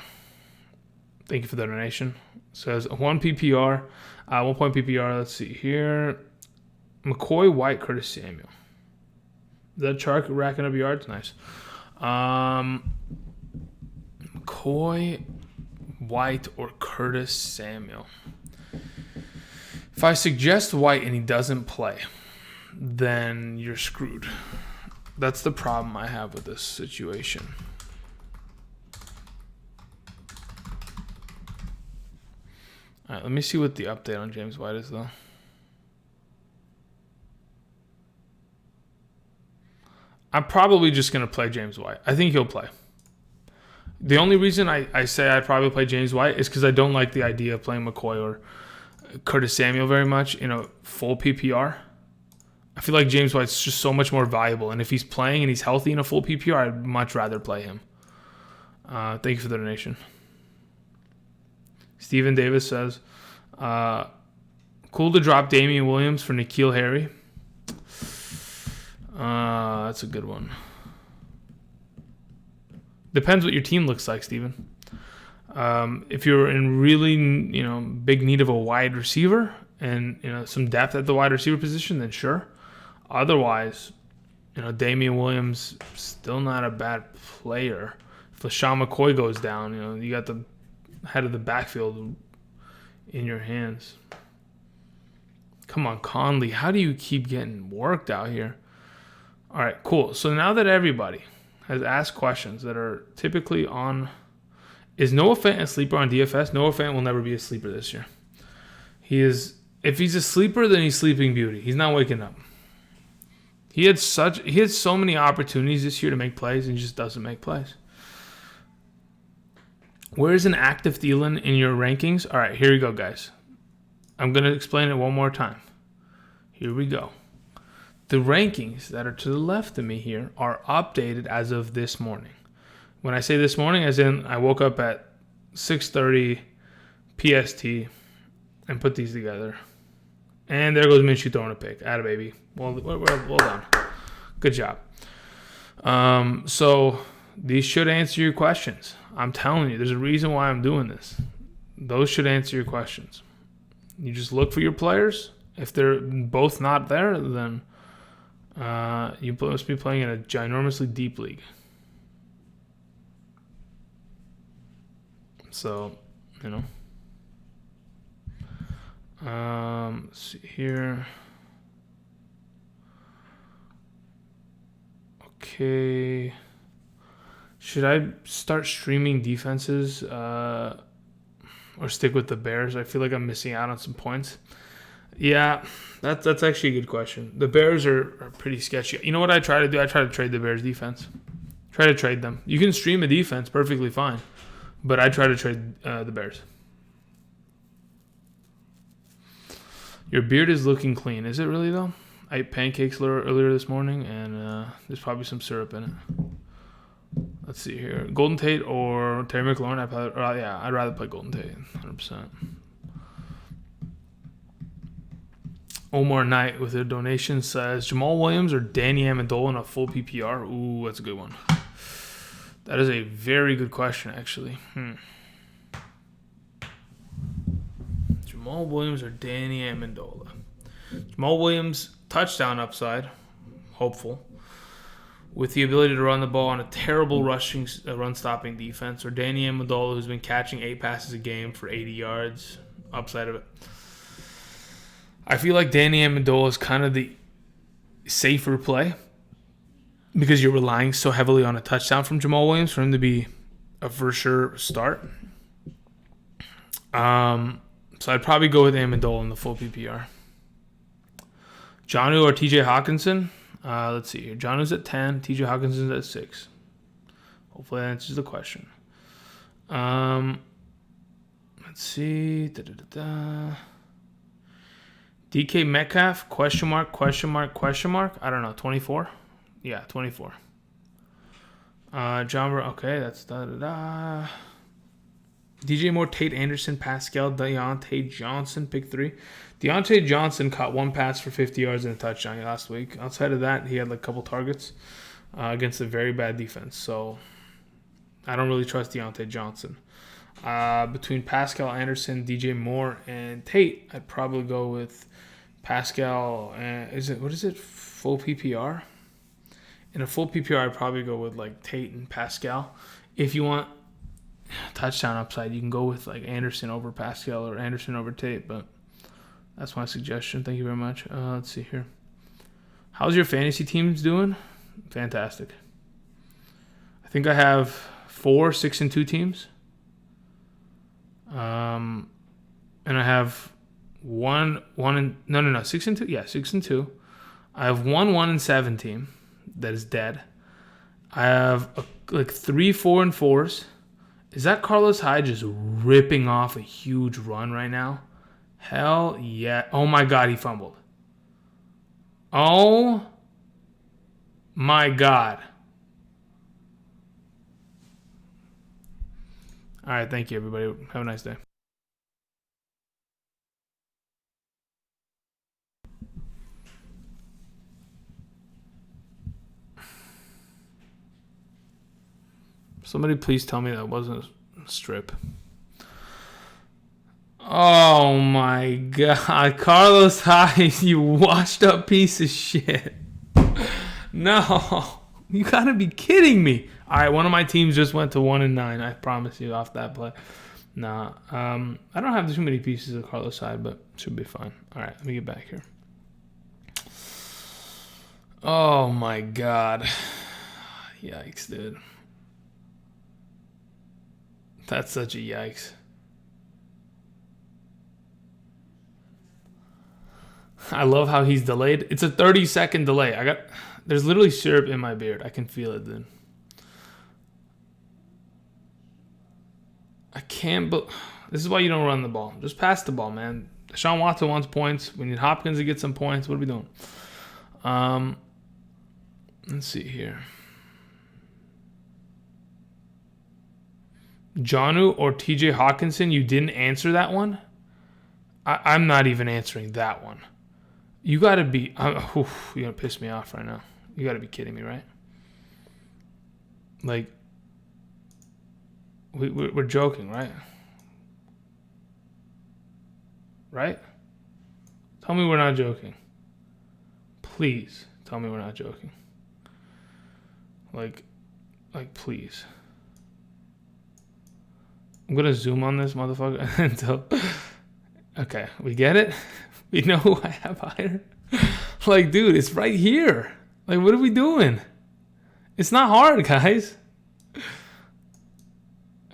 Thank you for the donation. Says 1 PPR. 1 point PPR. Let's see here. McCoy, White, Curtis Samuel. Is that Chark racking up yards? Nice. McCoy, White, or Curtis Samuel. If I suggest White and he doesn't play, then you're screwed. That's the problem I have with this situation. All right, let me see what the update on James White is, though. I'm probably just going to play James White. I think he'll play. The only reason I say I'd probably play James White is because I don't like the idea of playing McCoy or Curtis Samuel very much in a full PPR. I feel like James White's just so much more valuable. And if he's playing and he's healthy in a full PPR, I'd much rather play him. Thank you for the donation. Steven Davis says, cool to drop Damian Williams for N'Keal Harry. That's a good one. Depends what your team looks like, Steven. If you're in really, big need of a wide receiver and, some depth at the wide receiver position, then sure. Otherwise, Damian Williams still not a bad player. If LaShawn McCoy goes down, you got the head of the backfield in your hands. Come on, Conley. How do you keep getting worked out here? All right, cool. So now that everybody has asked questions that are typically on, is Noah Fant a sleeper on DFS? Noah Fant will never be a sleeper this year. If he's a sleeper, then he's sleeping beauty. He's not waking up. He had so many opportunities this year to make plays and he just doesn't make plays. Where's an active Thielen in your rankings? All right, here we go, guys. I'm going to explain it one more time. Here we go. The rankings that are to the left of me here are updated as of this morning. When I say this morning, as in I woke up at 6:30 PST and put these together. And there goes Minshew throwing a pick. Atta baby. Well done. Good job. So these should answer your questions. I'm telling you, there's a reason why I'm doing this. Those should answer your questions. You just look for your players. If they're both not there, then you must be playing in a ginormously deep league. So, let's see here. Okay. Should I start streaming defenses or stick with the Bears? I feel like I'm missing out on some points. Yeah, that's actually a good question. The Bears are pretty sketchy. You know what I try to do? I try to trade the Bears defense. Try to trade them. You can stream a defense perfectly fine, but I try to trade the Bears. Your beard is looking clean. Is it really, though? I ate pancakes earlier this morning, and there's probably some syrup in it. Let's see here. Golden Tate or Terry McLaurin? I'd rather play Golden Tate, 100%. Omar Knight with a donation says, Jamal Williams or Danny Amendola in a full PPR? Ooh, that's a good one. That is a very good question, actually. Jamal Williams or Danny Amendola? Jamal Williams, touchdown upside, hopeful, with the ability to run the ball on a terrible run-stopping defense, or Danny Amendola, who's been catching 8 passes a game for 80 yards, upside of it. I feel like Danny Amendola is kind of the safer play because you're relying so heavily on a touchdown from Jamal Williams for him to be a for sure start. So I'd probably go with Amendola in the full PPR. Jonnu or TJ Hawkinson? Let's see here. Jonnu's at 10. TJ Hawkinson's at 6. Hopefully that answers the question. Let's see. DK Metcalf, question mark. I don't know, 24? Yeah, 24. John, okay, that's DJ Moore, Tate Anderson, Pascal, Deontay Johnson, pick 3. Deontay Johnson caught 1 pass for 50 yards and a touchdown last week. Outside of that, he had like a couple targets against a very bad defense. So I don't really trust Deontay Johnson. Between Pascal Anderson, DJ Moore, and Tate, I'd probably go with Pascal. What is it? Full PPR? In a full PPR, I'd probably go with like Tate and Pascal. If you want touchdown upside, you can go with like Anderson over Pascal or Anderson over Tate, but that's my suggestion. Thank you very much. Let's see here. How's your fantasy teams doing? Fantastic. I think I have 4 6-2 teams. And I have 6-2. Yeah, 6-2. I have 1-1-7 team that is dead. I have 3 4-4s. Is that Carlos Hyde just ripping off a huge run right now? Hell yeah. Oh my God, he fumbled. Oh my God. All right, thank you, everybody. Have a nice day. Somebody please tell me that wasn't a strip. Oh my God. Carlos Hyde, you washed up piece of shit. No. You gotta be kidding me. Alright, one of my teams just went to 1-9. I promise you off that play. Nah. I don't have too many pieces of Carlos Hyde, but should be fine. Alright, let me get back here. Oh my God. Yikes, dude. That's such a yikes. I love how he's delayed. It's a 30-second delay. There's literally syrup in my beard. I can feel it, dude. I can't. This is why you don't run the ball. Just pass the ball, man. Deshaun Watson wants points. We need Hopkins to get some points. What are we doing? Let's see here. Jonnu or TJ Hawkinson, you didn't answer that one? I'm not even answering that one. You got to be... you're going to piss me off right now. You got to be kidding me, right? Like, we're joking, right? Right? Tell me we're not joking. Please tell me we're not joking. Like, please. I'm going to zoom on this motherfucker until... Okay, we get it? We know who I have higher? Like, dude, it's right here. Like, what are we doing? It's not hard, guys.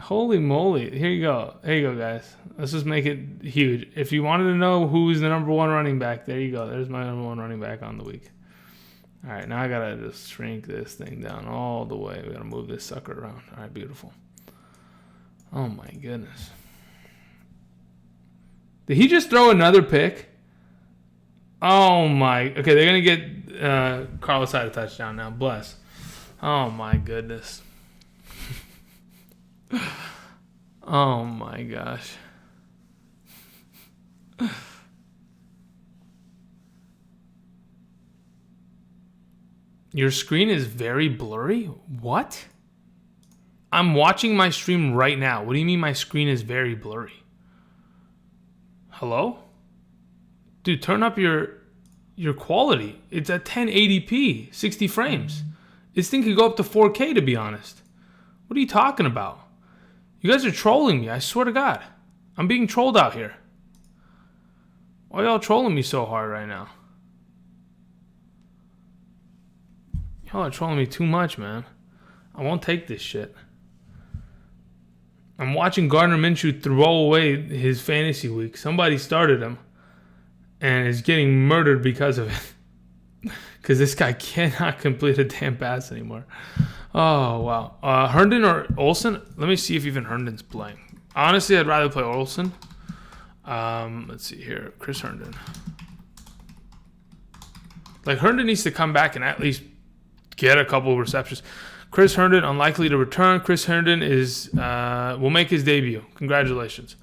Holy moly. Here you go. There you go, guys. Let's just make it huge. If you wanted to know who's the number one running back, there you go. There's my number one running back on the week. All right, now I got to just shrink this thing down all the way. We got to move this sucker around. All right, beautiful. Oh, my goodness. Did he just throw another pick? Oh, my. Okay, they're going to get Carlos Hyde a touchdown now. Bless. Oh, my goodness. Oh, my gosh. Your screen is very blurry? What? I'm watching my stream right now. What do you mean my screen is very blurry? Hello? Dude, turn up your quality. It's at 1080p, 60 frames. This thing could go up to 4K, to be honest. What are you talking about? You guys are trolling me, I swear to God. I'm being trolled out here. Why are y'all trolling me so hard right now? Y'all are trolling me too much, man. I won't take this shit. I'm watching Gardner Minshew throw away his fantasy week. Somebody started him and is getting murdered because of it. Because this guy cannot complete a damn pass anymore. Oh, wow. Herndon or Olsen? Let me see if even Herndon's playing. Honestly, I'd rather play Olsen. Let's see here. Chris Herndon. Like, Herndon needs to come back and at least get a couple of receptions. Chris Herndon, unlikely to return. Chris Herndon will make his debut. Congratulations.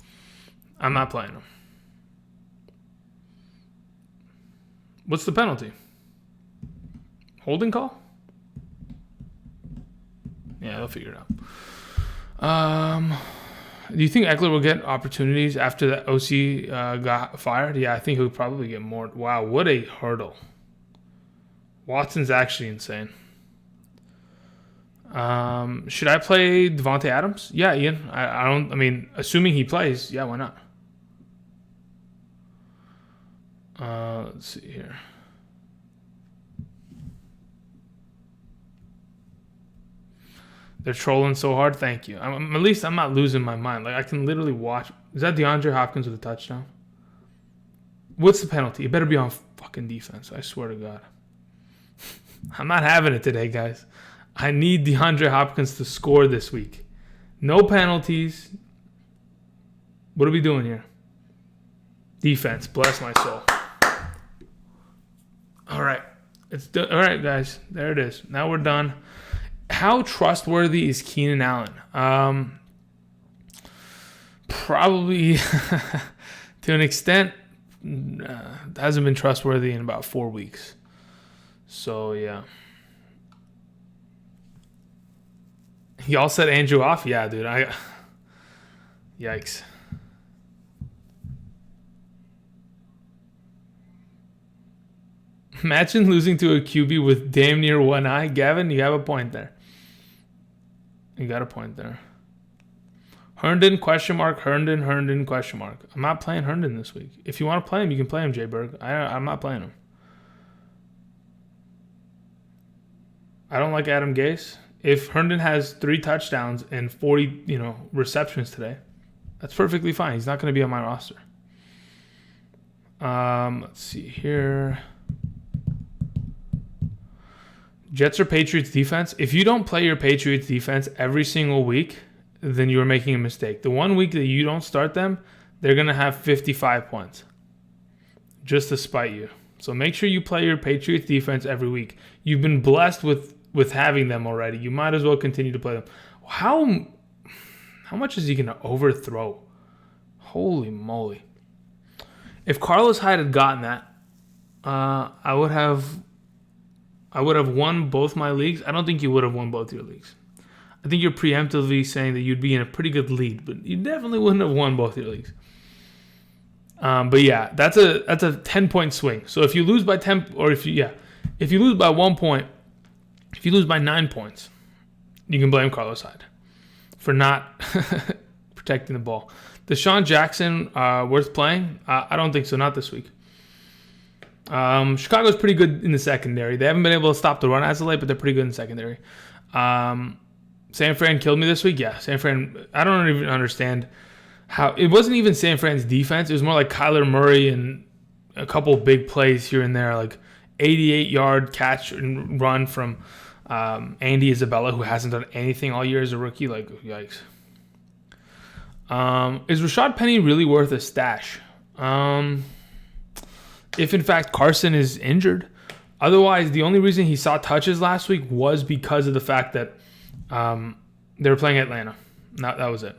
I'm not playing him. What's the penalty? Holding call? Yeah, they'll figure it out. Do you think Eckler will get opportunities after the OC got fired? Yeah, I think he'll probably get more. Wow, what a hurdle. Watson's actually insane. Should I play Devontae Adams? Yeah, Ian. I mean, assuming he plays, yeah, why not? Let's see here. They're trolling so hard. Thank you. At least I'm not losing my mind. Like, I can literally watch. Is that DeAndre Hopkins with a touchdown? What's the penalty? It better be on fucking defense. I swear to God. I'm not having it today, guys. I need DeAndre Hopkins to score this week. No penalties. What are we doing here? Defense. Bless my soul. All right. All right, guys. There it is. Now we're done. How trustworthy is Keenan Allen? Probably to an extent. Hasn't been trustworthy in about 4 weeks. So, yeah. Y'all set Andrew off? Yeah, dude. Yikes. Imagine losing to a QB with damn near one eye. Gavin, you have a point there. You got a point there. Herndon, question mark. Herndon, question mark. I'm not playing Herndon this week. If you want to play him, you can play him, Jay Berg. I'm not playing him. I don't like Adam Gase. If Herndon has 3 touchdowns and 40, receptions today, that's perfectly fine. He's not going to be on my roster. Let's see here. Jets or Patriots defense. If you don't play your Patriots defense every single week, then you're making a mistake. The 1 week that you don't start them, they're going to have 55 points just to spite you. So make sure you play your Patriots defense every week. You've been blessed with having them already. You might as well continue to play them. How much is he going to overthrow? Holy moly. If Carlos Hyde had gotten that, I would have won both my leagues. I don't think you would have won both your leagues. I think you're preemptively saying that you'd be in a pretty good lead, but you definitely wouldn't have won both your leagues. But yeah, that's a 10-point swing. So if you lose by 10, or if you lose by 1 point, if you lose by 9 points, you can blame Carlos Hyde for not protecting the ball. Deshaun Jackson, worth playing? I don't think so. Not this week. Chicago's pretty good in the secondary. They haven't been able to stop the run as of late, but they're pretty good in the secondary. San Fran killed me this week. Yeah, San Fran. I don't even understand how it wasn't even San Fran's defense. It was more like Kyler Murray and a couple big plays here and there, like 88-yard catch and run from Andy Isabella, who hasn't done anything all year as a rookie. Like, yikes. Is Rashad Penny really worth a stash? If in fact Carson is injured. Otherwise, the only reason he saw touches last week was because of the fact that they were playing Atlanta. That was it.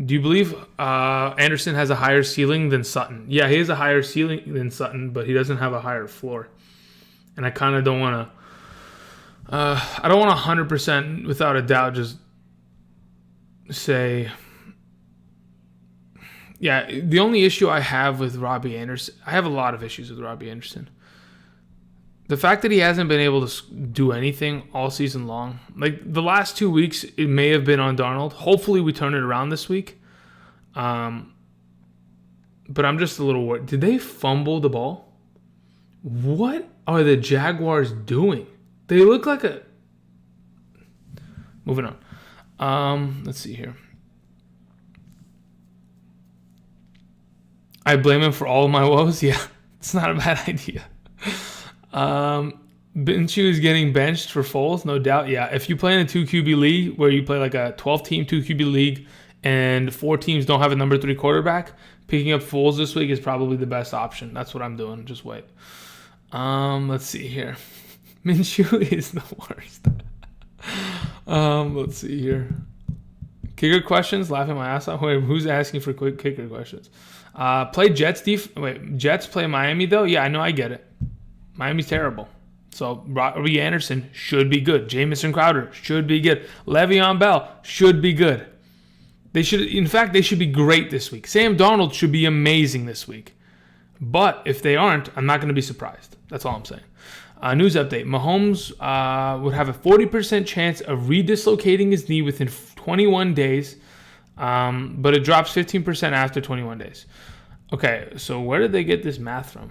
Do you believe Anderson has a higher ceiling than Sutton? Yeah, he has a higher ceiling than Sutton, but he doesn't have a higher floor. And I kind of don't want to... I don't want to 100% without a doubt just say... Yeah, the only issue I have with Robbie Anderson... I have a lot of issues with Robbie Anderson. The fact that he hasn't been able to do anything all season long. Like, the last 2 weeks, it may have been on Darnold. Hopefully, we turn it around this week. But I'm just a little worried. Did they fumble the ball? What are the Jaguars doing? They look like a... Moving on. Let's see here. I blame him for all of my woes. Yeah, it's not a bad idea. Minshew is getting benched for Foles, no doubt. Yeah, if you play in a 2 QB league where you play like a 12-team 2 QB league and 4 teams don't have a number 3 quarterback, picking up Foles this week is probably the best option. That's what I'm doing. Just wait. Let's see here. Minshew is the worst. Let's see here. Kicker questions, laughing my ass off. Wait, who's asking for quick kicker questions? Play Jets Jets play Miami though. Yeah, I know, I get it. Miami's terrible. So Robbie Anderson should be good. Jamison Crowder should be good. Le'Veon Bell should be good. They should be great this week. Sam Darnold should be amazing this week. But if they aren't, I'm not going to be surprised. That's all I'm saying. News update. Mahomes would have a 40% chance of redislocating his knee within 21 days, but it drops 15% after 21 days. Okay, so where did they get this math from?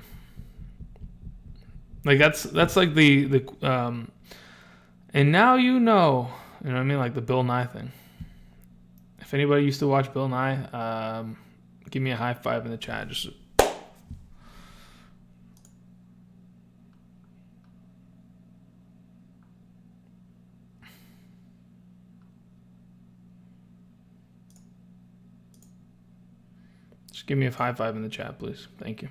Like that's like the and now you know what I mean, like the Bill Nye thing. If anybody used to watch Bill Nye, give me a high five in the chat. Just give me a high five in the chat, please. Thank you.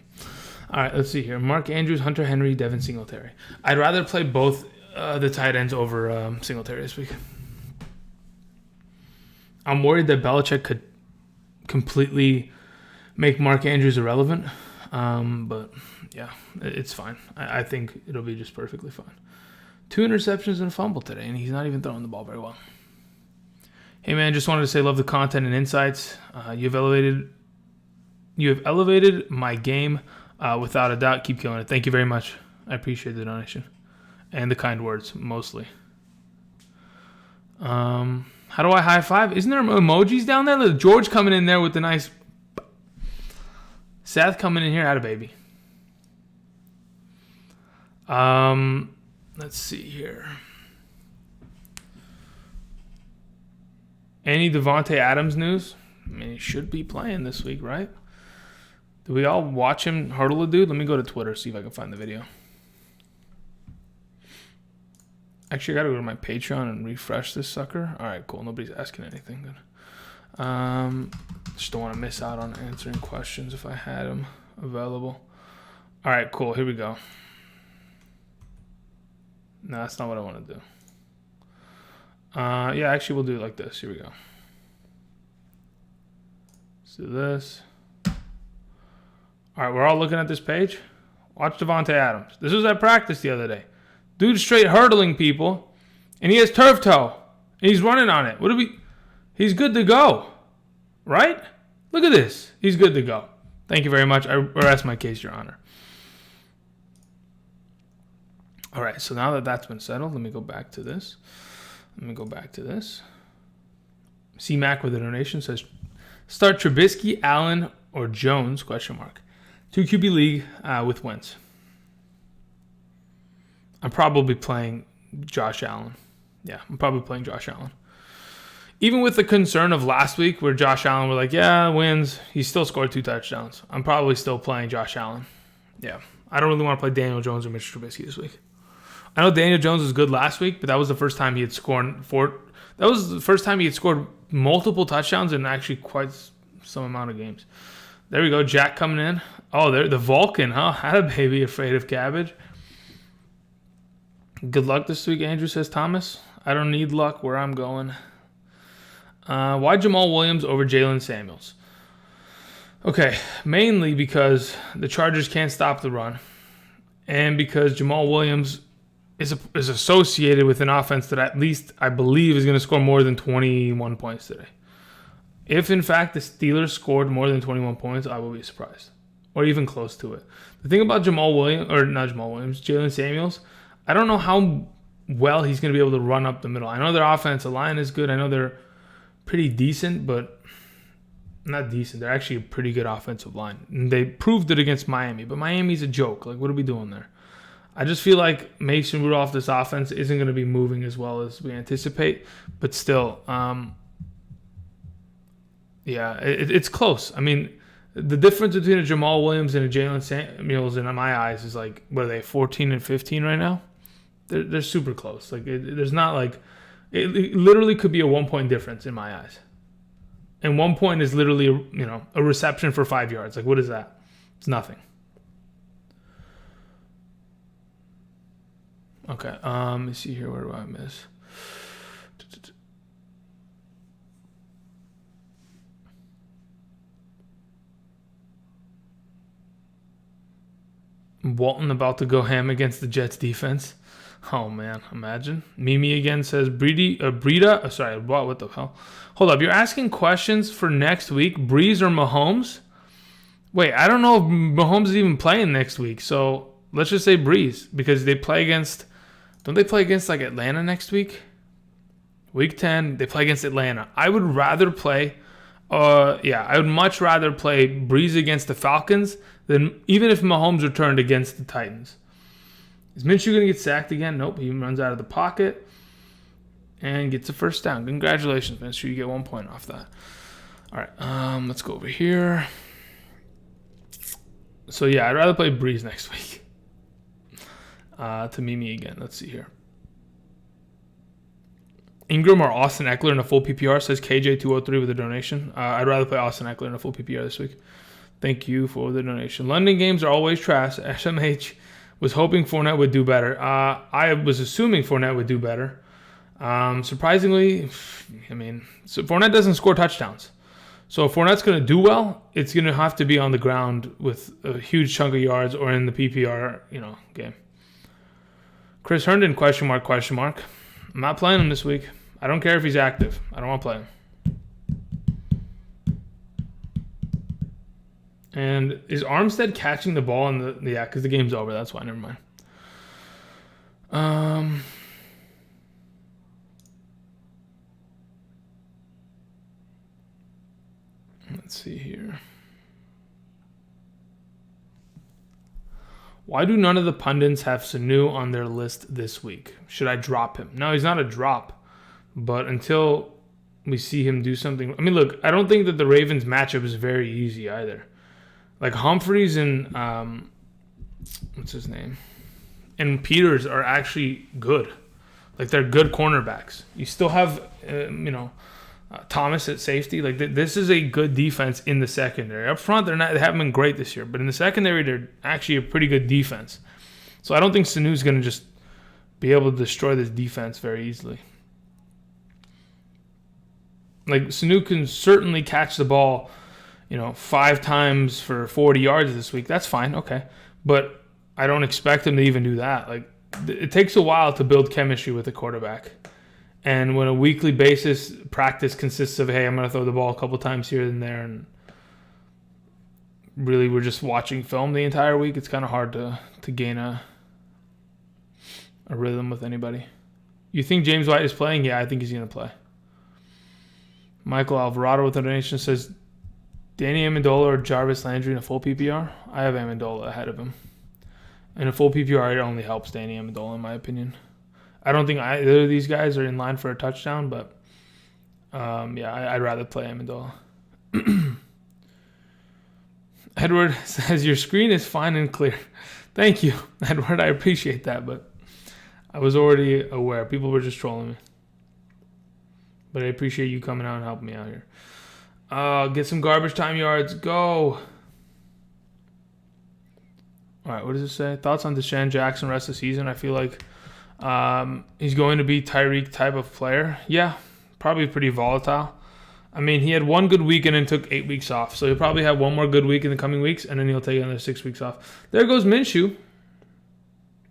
All right, let's see here. Mark Andrews, Hunter Henry, Devin Singletary. I'd rather play both the tight ends over Singletary this week. I'm worried that Belichick could completely make Mark Andrews irrelevant. But, yeah, it's fine. I think it'll be just perfectly fine. 2 interceptions and a fumble today, and he's not even throwing the ball very well. Hey, man, just wanted to say love the content and insights. You have elevated my game. Without a doubt, keep killing it. Thank you very much. I appreciate the donation and the kind words, mostly. How do I high five? Isn't there emojis down there? Look, George coming in there with the nice... Seth coming in here, atta baby. Let's see here. Any Devontae Adams news? I mean, he should be playing this week, right? Did we all watch him hurdle a dude? Let me go to Twitter, see if I can find the video. Actually, I got to go to my Patreon and refresh this sucker. All right, cool. Nobody's asking anything good. Just don't want to miss out on answering questions if I had them available. All right, cool. Here we go. No, that's not what I want to do. Yeah, actually, we'll do it like this. Here we go. Let's do this. All right, we're all looking at this page. Watch Devontae Adams. This was at practice the other day. Dude's straight hurdling people, and he has turf toe, and he's running on it. He's good to go, right? Look at this. He's good to go. Thank you very much. I rest my case, Your Honor. All right, so now that that's been settled, let me go back to this. C-Mac with a donation says, start Trubisky, Allen, or Jones, ? 2 QB league with Wentz. I'm probably playing Josh Allen. Yeah, I'm probably playing Josh Allen. Even with the concern of last week where Josh Allen were like, yeah, wins, he still scored 2 touchdowns. I'm probably still playing Josh Allen. Yeah. I don't really want to play Daniel Jones or Mitch Trubisky this week. I know Daniel Jones was good last week, but that was the first time he had scored multiple touchdowns in actually quite some amount of games. There we go. Jack coming in. Oh, there the Vulcan, huh? Had a baby afraid of cabbage. Good luck this week, Andrew, says Thomas. I don't need luck where I'm going. Why Jamal Williams over Jalen Samuels? Okay, mainly because the Chargers can't stop the run, and because Jamal Williams is associated with an offense that at least I believe is going to score more than 21 points today. If in fact the Steelers scored more than 21 points, I will be surprised, or even close to it. The thing about Jalen Samuels, I don't know how well he's going to be able to run up the middle. I know their offensive line is good. I know they're pretty decent, but not decent. They're actually a pretty good offensive line. And they proved it against Miami, but Miami's a joke. Like, what are we doing there? I just feel like Mason Rudolph, this offense, isn't going to be moving as well as we anticipate. But still, it's close. I mean, the difference between a Jamal Williams and a Jalen Samuels, in my eyes, is like, what are they, 14 and 15 right now? They're super close. Like, there's not like, it literally could be a 1-point difference in my eyes. And 1 point is literally, a reception for 5 yards. Like, what is that? It's nothing. Okay, let me see here. Where do I miss? Walton about to go ham against the Jets defense. Oh, man, imagine. Mimi again says, what the hell? Hold up, you're asking questions for next week, Breeze or Mahomes? Wait, I don't know if Mahomes is even playing next week, so let's just say Breeze, because don't they play against, like, Atlanta next week? Week 10, they play against Atlanta. I would much rather play Breeze against the Falcons than even if Mahomes returned against the Titans. Is Minshew going to get sacked again? Nope. He runs out of the pocket and gets a first down. Congratulations, Minshew. You get 1 point off that. All right. Let's go over here. So, yeah, I'd rather play Breeze next week. To Mimi again. Let's see here. Ingram or Austin Eckler in a full PPR, says KJ203 with a donation. I'd rather play Austin Eckler in a full PPR this week. Thank you for the donation. London games are always trash. SMH was hoping Fournette would do better. I was assuming Fournette would do better. Surprisingly, Fournette doesn't score touchdowns. So if Fournette's going to do well, it's going to have to be on the ground with a huge chunk of yards or in the PPR, game. Chris Herndon, question mark. I'm not playing him this week. I don't care if he's active. I don't want to play him. And is Armstead catching the ball because the game's over. That's why. Never mind. Let's see here. Why do none of the pundits have Sanu on their list this week? Should I drop him? No, he's not a drop. But until we see him do something... I mean, look, I don't think that the Ravens matchup is very easy either. Like, Humphreys and... what's his name? And Peters are actually good. Like, they're good cornerbacks. You still have, Thomas at safety. Like, this is a good defense in the secondary. Up front, they haven't been great this year. But in the secondary, they're actually a pretty good defense. So I don't think Sanu's going to just be able to destroy this defense very easily. Like, Sanu can certainly catch the ball, 5 times for 40 yards this week. That's fine, okay. But I don't expect him to even do that. Like, it takes a while to build chemistry with a quarterback. And when a weekly basis practice consists of, hey, I'm going to throw the ball a couple times here and there, and really we're just watching film the entire week, it's kind of hard to gain a rhythm with anybody. You think James White is playing? Yeah, I think he's going to play. Michael Alvarado with a donation says, Danny Amendola or Jarvis Landry in a full PPR? I have Amendola ahead of him. In a full PPR, it only helps Danny Amendola, in my opinion. I don't think either of these guys are in line for a touchdown, but I'd rather play Amendola. Edward says, your screen is fine and clear. Thank you, Edward. I appreciate that, but I was already aware. People were just trolling me. But I appreciate you coming out and helping me out here. Get some garbage time yards. Go. All right, what does it say? Thoughts on Deshaun Jackson rest of the season? I feel like he's going to be Tyreek type of player. Yeah, probably pretty volatile. I mean, he had one good week and then took 8 weeks off. So he'll probably have one more good week in the coming weeks, and then he'll take another 6 weeks off. There goes Minshew.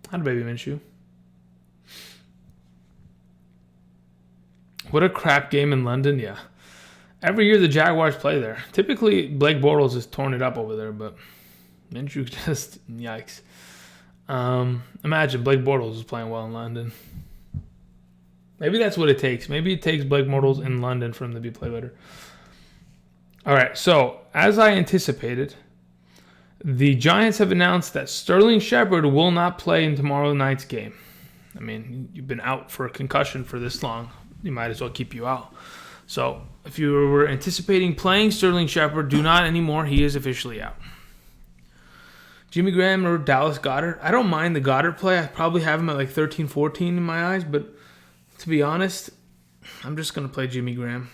How'd baby Minshew? What a crap game in London, yeah. Every year the Jaguars play there. Typically, Blake Bortles has torn it up over there, but Minshew just, yikes. Imagine Blake Bortles is playing well in London. Maybe that's what it takes. Maybe it takes Blake Bortles in London for him to be play better. All right, so as I anticipated, the Giants have announced that Sterling Shepard will not play in tomorrow night's game. I mean, you've been out for a concussion for this long. You might as well keep you out. So if you were anticipating playing Sterling Shepard, do not anymore. He is officially out. Jimmy Graham or Dallas Goedert. I don't mind the Goedert play. I probably have him at like 13, 14 in my eyes, but to be honest, I'm just going to play Jimmy Graham.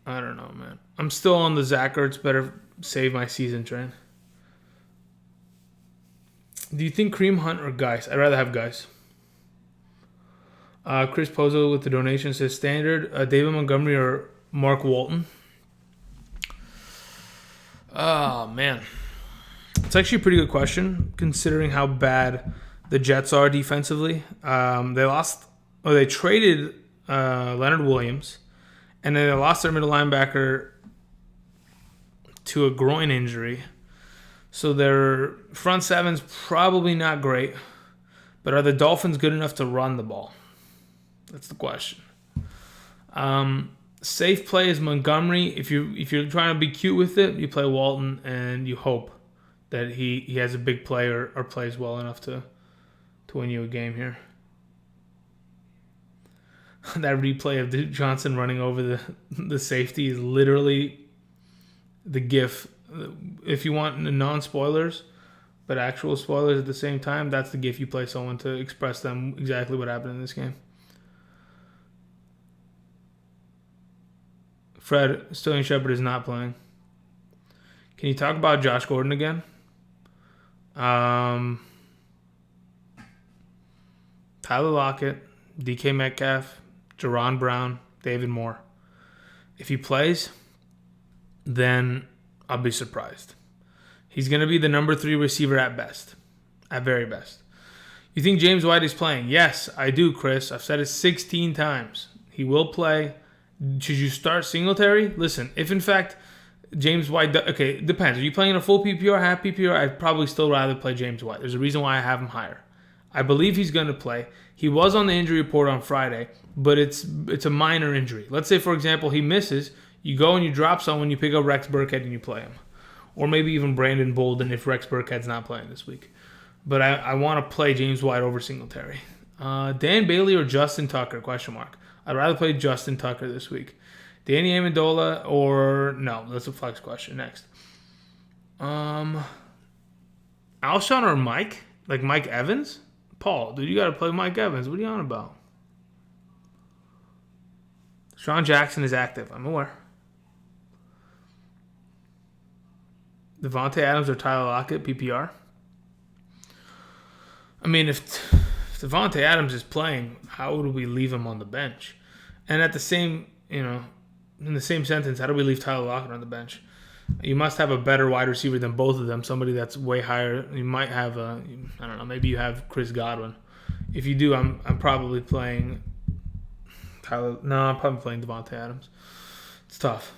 I don't know, man. I'm still on the Zach Ertz better save my season train. Do you think Kareem Hunt or Geis? I'd rather have Geis. Chris Pozo with the donation says standard. David Montgomery or Mark Walton? Oh, man. It's actually a pretty good question considering how bad the Jets are defensively. They traded Leonard Williams, and then they lost their middle linebacker to a groin injury. So their front seven's probably not great. But are the Dolphins good enough to run the ball? That's the question. Safe play is Montgomery. If you're trying to be cute with it, you play Walton, and you hope that he has a big play or plays well enough to win you a game here. That replay of Duke Johnson running over the safety is literally the GIF. If you want non-spoilers, but actual spoilers at the same time, that's the GIF you play someone to express them exactly what happened in this game. Fred, Sterling Shepard is not playing. Can you talk about Josh Gordon again? Tyler Lockett, DK Metcalf, Jaron Brown, David Moore. If he plays, then I'll be surprised. He's going to be the number 3 receiver at best. At very best. You think James White is playing? Yes, I do, Chris. I've said it 16 times. He will play. Should you start Singletary? Listen, if in fact James White... Okay, it depends. Are you playing in a full PPR, half PPR? I'd probably still rather play James White. There's a reason why I have him higher. I believe he's going to play. He was on the injury report on Friday, but it's a minor injury. Let's say, for example, he misses. You go and you drop someone, you pick up Rex Burkhead and you play him. Or maybe even Brandon Bolden if Rex Burkhead's not playing this week. But I want to play James White over Singletary. Dan Bailey or Justin Tucker? ? I'd rather play Justin Tucker this week. Danny Amendola or... No, that's a flex question. Next. Alshon or Mike? Like Mike Evans? Paul, dude, you got to play Mike Evans. What are you on about? Sean Jackson is active. I'm aware. Devontae Adams or Tyler Lockett, PPR? I mean, if Devontae Adams is playing, how would we leave him on the bench? And at the same, in the same sentence, how do we leave Tyler Lockett on the bench? You must have a better wide receiver than both of them, somebody that's way higher. You might have I don't know, maybe you have Chris Godwin. If you do, I'm probably playing Tyler. No, I'm probably playing Devontae Adams. It's tough.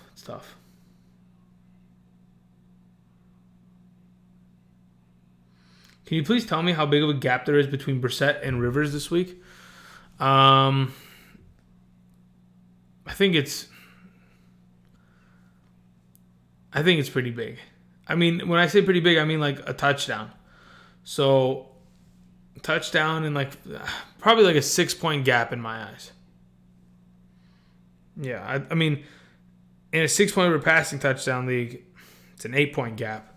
Can you please tell me how big of a gap there is between Brissett and Rivers this week? I think it's pretty big. I mean, when I say pretty big, I mean like a touchdown. So touchdown and probably like a 6-point gap in my eyes. Yeah, I mean, in a 6-point passing touchdown league, it's an 8-point gap.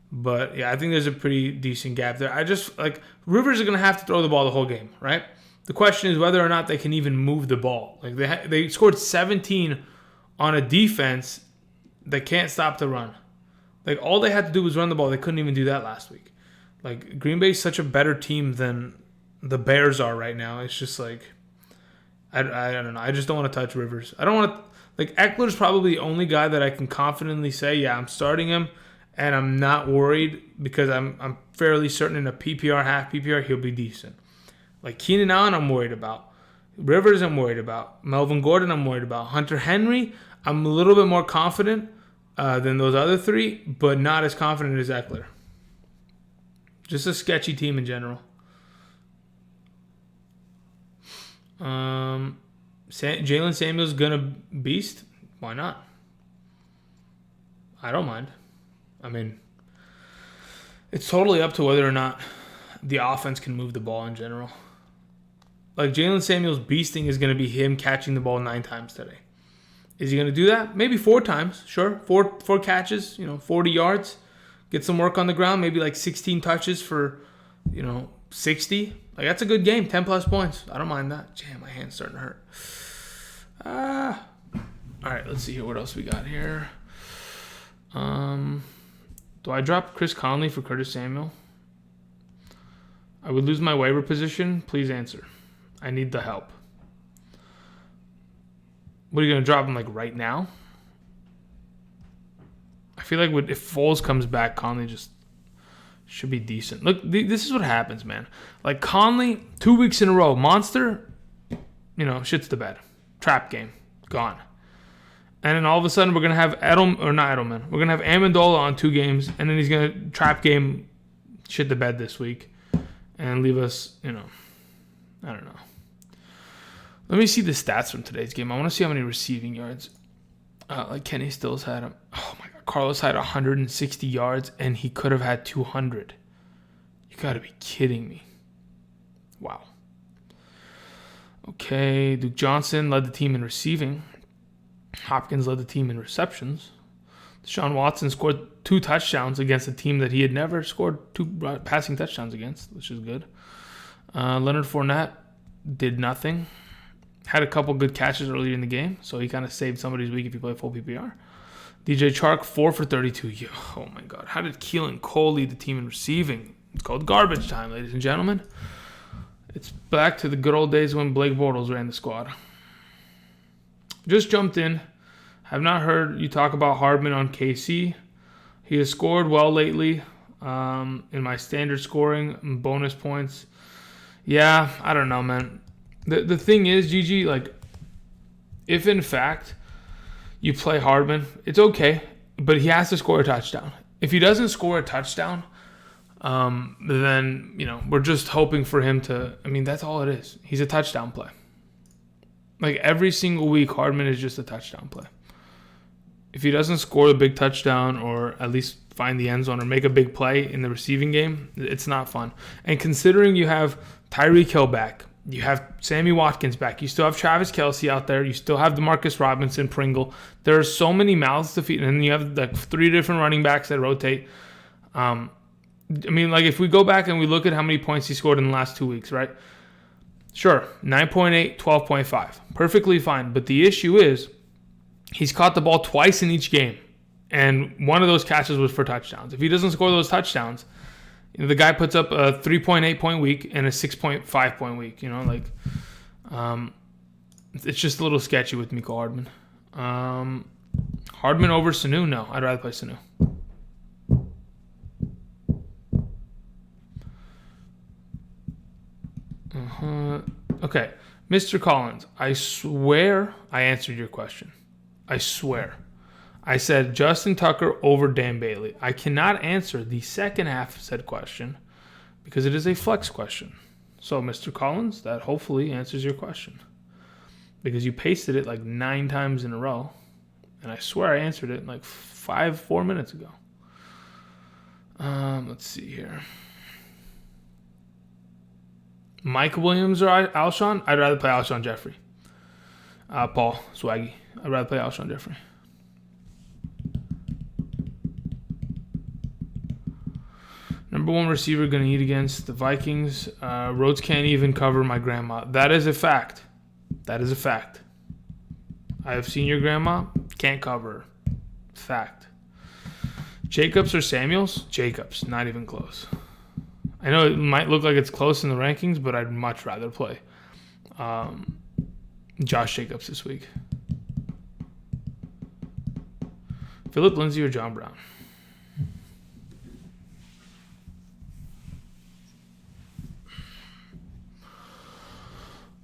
But yeah, I think there's a pretty decent gap there. I just Rivers are going to have to throw the ball the whole game, right? The question is whether or not they can even move the ball. Like they scored 17 on a defense that can't stop the run. Like all they had to do was run the ball. They couldn't even do that last week. Like Green Bay's such a better team than the Bears are right now. It's just like I don't know. I just don't want to touch Rivers. I don't want to Eckler's probably the only guy that I can confidently say, yeah, I'm starting him. And I'm not worried because I'm fairly certain in a PPR, half PPR, he'll be decent. Like Keenan Allen, I'm worried about. Rivers, I'm worried about. Melvin Gordon, I'm worried about. Hunter Henry, I'm a little bit more confident than those other three, but not as confident as Eckler. Just a sketchy team in general. Jalen Samuels gonna beast? Why not? I don't mind. I mean, it's totally up to whether or not the offense can move the ball in general. Like Jalen Samuels beasting is going to be him catching the ball 9 times today. Is he going to do that? Maybe 4 times. Sure. Four catches, 40 yards. Get some work on the ground. Maybe like 16 touches for, 60. Like that's a good game. 10 plus points. I don't mind that. Damn, my hand's starting to hurt. All right, let's see here. What else we got here? Do I drop Chris Conley for Curtis Samuel? I would lose my waiver position. Please answer. I need the help. What are you going to drop him right now? I feel like if Foles comes back, Conley just should be decent. Look, this is what happens, man. Like Conley, 2 weeks in a row, monster, shits the bed. Trap game, gone. And then all of a sudden, we're going to have We're going to have Amendola on 2 games, and then he's going to trap game shit the bed this week and leave us, I don't know. Let me see the stats from today's game. I want to see how many receiving yards. Kenny Stills had him. Oh, my God. Carlos had 160 yards, and he could have had 200. You got to be kidding me. Wow. Okay, Duke Johnson led the team in receiving. Hopkins led the team in receptions. Deshaun Watson scored 2 touchdowns against a team that he had never scored 2 passing touchdowns against, which is good. Leonard Fournette did nothing. Had a couple good catches earlier in the game, so he kind of saved somebody's week if you play full PPR. DJ Chark, 4 for 32. Oh, my God. How did Keelan Cole lead the team in receiving? It's called garbage time, ladies and gentlemen. It's back to the good old days when Blake Bortles ran the squad. Just jumped in. Have not heard you talk about Hardman on KC. He has scored well lately in my standard scoring and bonus points. Yeah, I don't know, man. The thing is, GG, if in fact you play Hardman, it's okay, but he has to score a touchdown. If he doesn't score a touchdown, then, we're just hoping for him to, that's all it is. He's a touchdown play. Every single week, Hardman is just a touchdown play. If he doesn't score a big touchdown or at least find the end zone or make a big play in the receiving game, it's not fun. And considering you have Tyreek Hill back, you have Sammy Watkins back, you still have Travis Kelce out there, you still have DeMarcus Robinson, Pringle. There are so many mouths to feed, and then you have 3 different running backs that rotate. If we go back and we look at how many points he scored in the last 2 weeks, right? Sure, 9.8, 12.5. Perfectly fine. But the issue is he's caught the ball twice in each game. And one of those catches was for touchdowns. If he doesn't score those touchdowns, the guy puts up a 3.8 point week and a 6.5 point week. It's just a little sketchy with Mecole Hardman. Hardman over Sanu? No, I'd rather play Sanu. Okay, Mr. Collins, I swear I answered your question. I swear. I said Justin Tucker over Dan Bailey. I cannot answer the second half of said question because it is a flex question. So, Mr. Collins, that hopefully answers your question because you pasted it 9 times in a row, and I swear I answered it 4 minutes ago. Let's see here. Mike Williams or Alshon? I'd rather play Alshon Jeffrey. Paul Swaggy. I'd rather play Alshon Jeffrey. Number one receiver going to eat against the Vikings. Rhodes can't even cover my grandma. That is a fact. That is a fact. I have seen your grandma. Can't cover her. Fact. Jacobs or Samuels? Jacobs. Not even close. I know it might look like it's close in the rankings, but I'd much rather play Josh Jacobs this week. Philip Lindsay or John Brown?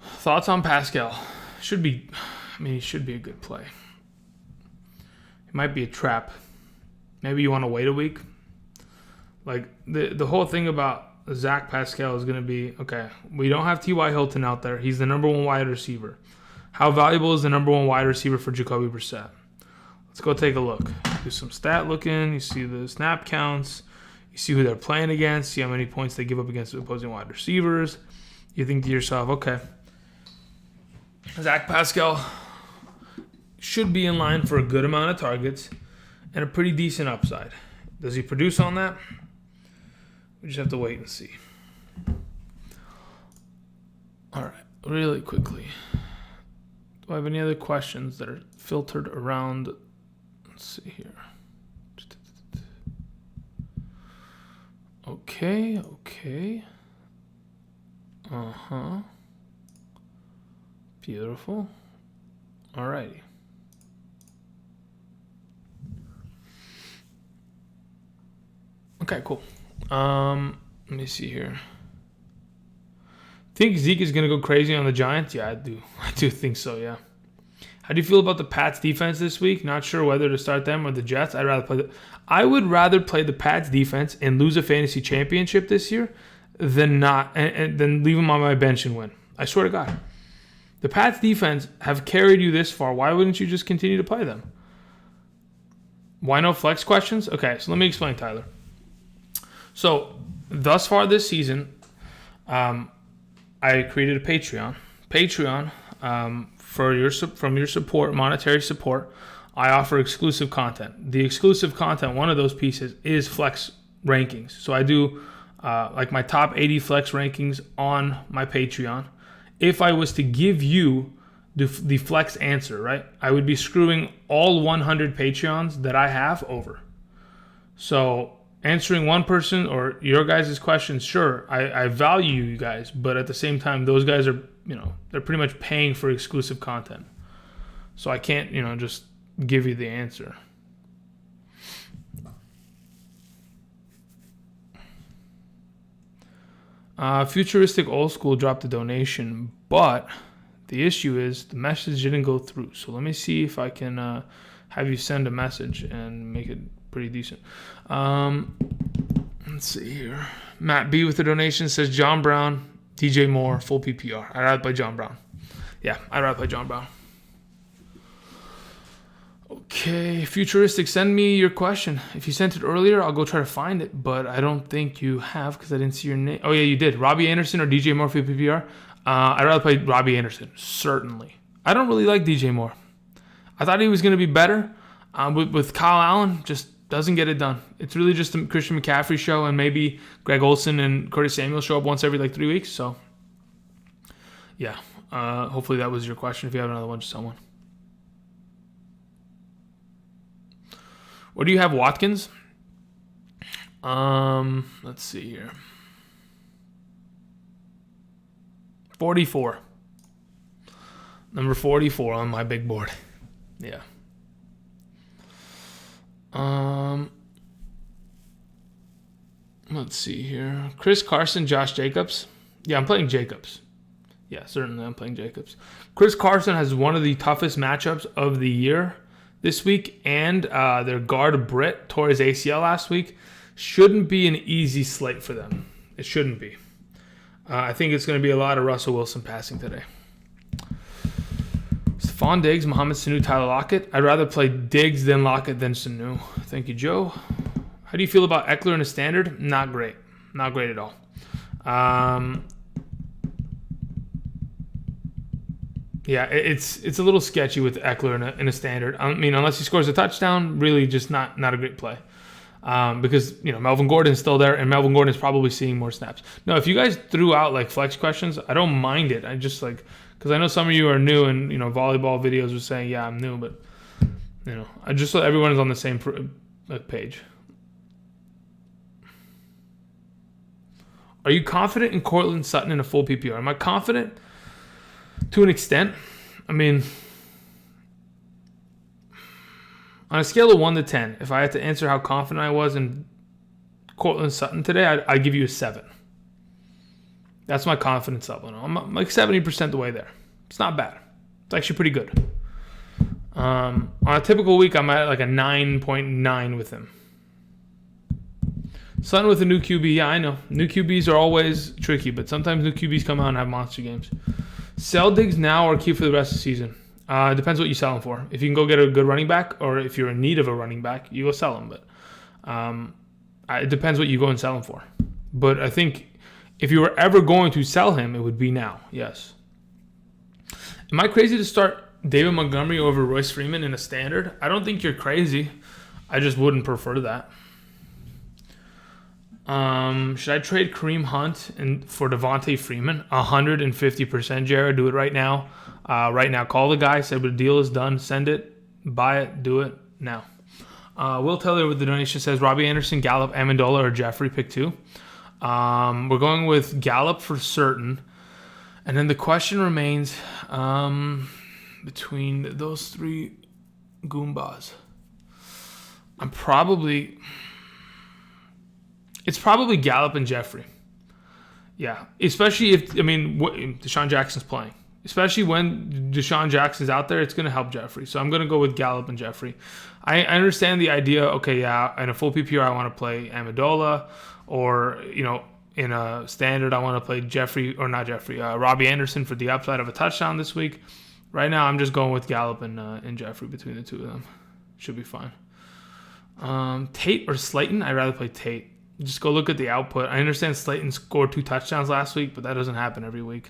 Thoughts on Pascal? He should be a good play. It might be a trap. Maybe you want to wait a week. Like, the whole thing about Zach Pascal is going to be, okay, we don't have T.Y. Hilton out there. He's the number one wide receiver. How valuable is the number one wide receiver for Jacoby Brissett? Let's go take a look. Do some stat looking. You see the snap counts. You see who they're playing against. See how many points they give up against the opposing wide receivers. You think to yourself, okay, Zach Pascal should be in line for a good amount of targets and a pretty decent upside. Does he produce on that? We just have to wait and see. All right, really quickly. Do I have any other questions that are filtered around? Let's see here. Okay. Beautiful. All righty. Okay, cool. Let me see here. Think Zeke is going to go crazy on the Giants? Yeah, I do. I do think so, yeah. How do you feel about the Pats defense this week? Not sure whether to start them or the Jets. I would rather play the Pats defense and lose a fantasy championship this year than not, and then leave them on my bench and win. I swear to God. The Pats defense have carried you this far. Why wouldn't you just continue to play them? Why no flex questions? Okay, so let me explain, Tyler. So, thus far this season, I created a Patreon. From your support, monetary support, I offer exclusive content. The exclusive content, one of those pieces, is flex rankings. So I do like my top 80 flex rankings on my Patreon. If I was to give you the flex answer, right, I would be screwing all 100 Patreons that I have over. So answering one person or your guys' questions, sure, I value you guys, but at the same time, those guys are, they're pretty much paying for exclusive content. So I can't, just give you the answer. Futuristic Old School dropped a donation, but the issue is the message didn't go through. So let me see if I can have you send a message and make it pretty decent. Let's see here. Matt B with the donation says John Brown, DJ Moore, full PPR. I'd rather play John Brown. Yeah, I'd rather play John Brown. Okay, Futuristic, send me your question. If you sent it earlier, I'll go try to find it, but I don't think you have because I didn't see your name. Oh, yeah, you did. Robbie Anderson or DJ Moore for PPR? I'd rather play Robbie Anderson, certainly. I don't really like DJ Moore. I thought he was going to be better. With Kyle Allen, just doesn't get it done. It's really just the Christian McCaffrey show, and maybe Greg Olsen and Curtis Samuel show up once every 3 weeks. So, yeah. Hopefully that was your question. If you have another one, just someone. What do you have, Watkins? Let's see here. 44. Number 44 on my big board. Yeah. Let's see here. Chris Carson, Josh Jacobs. Yeah, I'm playing Jacobs. Yeah, certainly I'm playing Jacobs. Chris Carson has one of the toughest matchups of the year this week, and their guard Britt tore his ACL last week. Shouldn't be an easy slate for them. It shouldn't be. I think it's going to be a lot of Russell Wilson passing today. Stephon Diggs, Mohamed Sanu, Tyler Lockett. I'd rather play Diggs than Lockett than Sanu. Thank you, Joe. How do you feel about Eckler in a standard? Not great. Not great at all. Yeah, it's a little sketchy with Eckler in a standard. I mean, unless he scores a touchdown, really just not a great play. Because Melvin Gordon's still there, and Melvin Gordon is probably seeing more snaps. No, if you guys threw out like flex questions, I don't mind it. I just because I know some of you are new, and volleyball videos were saying, yeah, I'm new, but I just so everyone is on the same page. Are you confident in Cortland Sutton in a full PPR? Am I confident to an extent? I mean, on a scale of 1 to 10, if I had to answer how confident I was in Cortland Sutton today, I'd give you a 7. That's my confidence level. I'm like 70% the way there. It's not bad. It's actually pretty good. On a typical week, I'm at like a 9.9 with him. Sutton with a new QB, yeah, I know. New QBs are always tricky, but sometimes new QBs come out and have monster games. Sell Diggs now or keep for the rest of the season? It depends what you sell him for. If you can go get a good running back, or if you're in need of a running back, you go sell him. But it depends what you go and sell him for. But I think if you were ever going to sell him, it would be now. Yes. Am I crazy to start David Montgomery over Royce Freeman in a standard? I don't think you're crazy. I just wouldn't prefer that. Should I trade Kareem Hunt for Devontae Freeman? 150%, Jared. Do it right now. Right now, call the guy. Say, but the deal is done. Send it. Buy it. Do it now. Will Taylor with the donation says, Robbie Anderson, Gallup, Amendola, or Jeffrey, pick 2. We're going with Gallup for certain. And then the question remains between those 3 Goombas. It's probably Gallup and Jeffrey. Yeah, especially if, Deshaun Jackson's playing. Especially when Deshaun Jackson's out there, it's going to help Jeffrey. So I'm going to go with Gallup and Jeffrey. I understand the idea, okay, yeah, in a full PPR, I want to play Amendola, or, in a standard, I want to play Robbie Anderson for the upside of a touchdown this week. Right now, I'm just going with Gallup and Jeffrey between the two of them. Should be fine. Tate or Slayton? I'd rather play Tate. Just go look at the output. I understand Slayton scored 2 touchdowns last week, but that doesn't happen every week.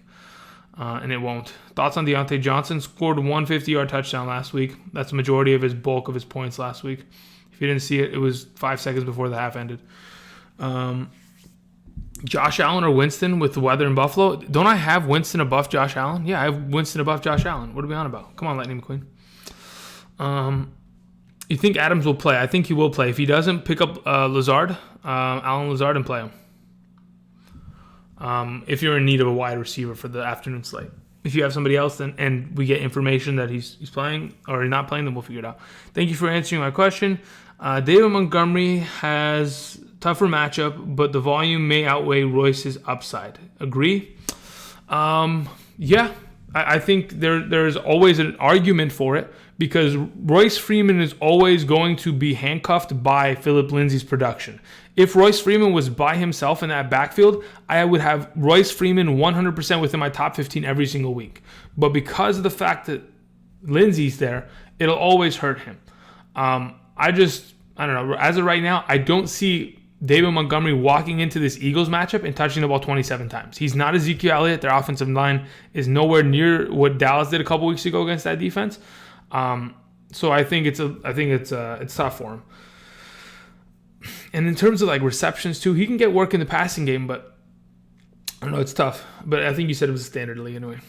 And it won't. Thoughts on Deontay Johnson? Scored 150-yard touchdown last week. That's the majority of his bulk of his points last week. If you didn't see it, it was 5 seconds before the half ended. Josh Allen or Winston with the weather in Buffalo? Don't I have Winston above Josh Allen? Yeah, I have Winston above Josh Allen. What are we on about? Come on, Lightning McQueen. You think Adams will play? I think he will play. If he doesn't, pick up Lazard, Alan Lazard, and play him. If you're in need of a wide receiver for the afternoon slate. If you have somebody else, and we get information that he's playing or not playing, then we'll figure it out. Thank you for answering my question. David Montgomery has tougher matchup, but the volume may outweigh Royce's upside. Agree? Yeah. I think there's always an argument for it, because Royce Freeman is always going to be handcuffed by Phillip Lindsay's production. If Royce Freeman was by himself in that backfield, I would have Royce Freeman 100% within my top 15 every single week. But because of the fact that Lindsay's there, it'll always hurt him. I don't know. As of right now, I don't see David Montgomery walking into this Eagles matchup and touching the ball 27 times. He's not Ezekiel Elliott. Their offensive line is nowhere near what Dallas did a couple weeks ago against that defense. So I think it's tough for him. And in terms of like receptions too, he can get work in the passing game, but I don't know, it's tough. But I think you said it was a standard league anyway.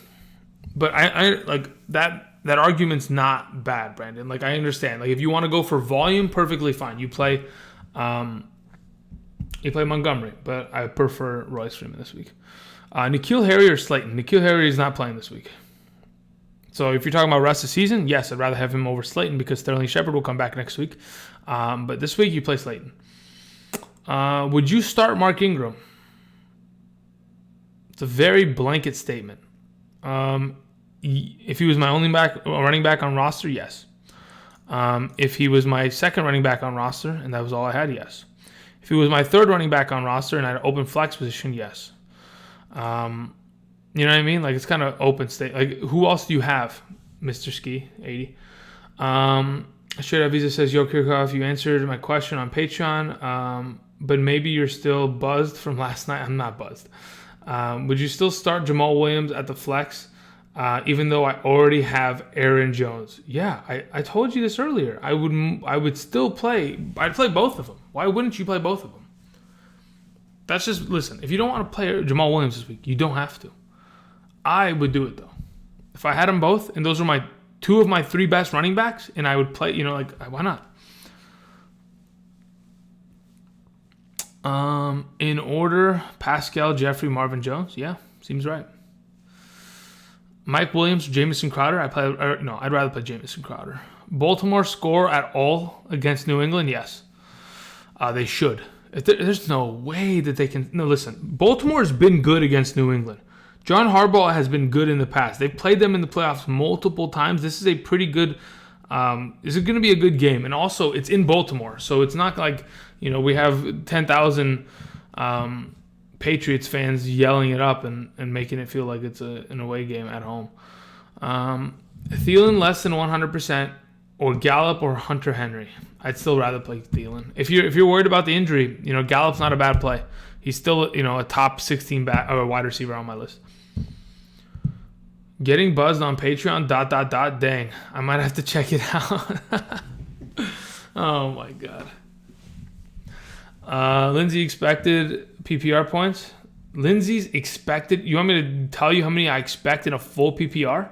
But I like that argument's not bad, Brandon. Like, I understand. Like, if you want to go for volume, perfectly fine. You play Montgomery, but I prefer Royce Freeman this week. N'Keal Harry or Slayton? N'Keal Harry is not playing this week. So if you're talking about rest of the season, yes, I'd rather have him over Slayton because Sterling Shepard will come back next week. But this week you play Slayton. Would you start Mark Ingram? It's a very blanket statement. If he was my only running back on roster, yes. If he was my second running back on roster and that was all I had, yes. If he was my third running back on roster and I had an open flex position, yes. You know what I mean? Like, it's kind of open state. Like, who else do you have, Mr. Ski 80? Straight Up Visa says, Yo, Kiorkof, you answered my question on Patreon, but maybe you're still buzzed from last night. I'm not buzzed. Would you still start Jamal Williams at the flex? even though I already have Aaron Jones. Yeah, I told you this earlier. I would still play. I'd play both of them. Why wouldn't you play both of them? That's just, listen, if you don't want to play Jamal Williams this week, you don't have to. I would do it, though. If I had them both, and those were my 2 of my 3 best running backs, and I would play, why not? In order, Pascal, Jeffrey, Marvin Jones. Yeah, seems right. Mike Williams, Jamison Crowder. I'd rather play Jamison Crowder. Baltimore score at all against New England? Yes. They should. There's no way that they can. No, listen. Baltimore has been good against New England. John Harbaugh has been good in the past. They've played them in the playoffs multiple times. This is a pretty good. This is going to be a good game, and also it's in Baltimore, so it's not like we have 10,000 Patriots fans yelling it up and making it feel like it's an away game at home. Thielen less than 100%, or Gallup or Hunter Henry. I'd still rather play Thielen. If you're worried about the injury, Gallup's not a bad play. He's still a top 16 or wide receiver on my list. Getting buzzed on Patreon, ... Dang, I might have to check it out. Oh, my God. Lindsay expected PPR points. Lindsay's expected... You want me to tell you how many I expect in a full PPR?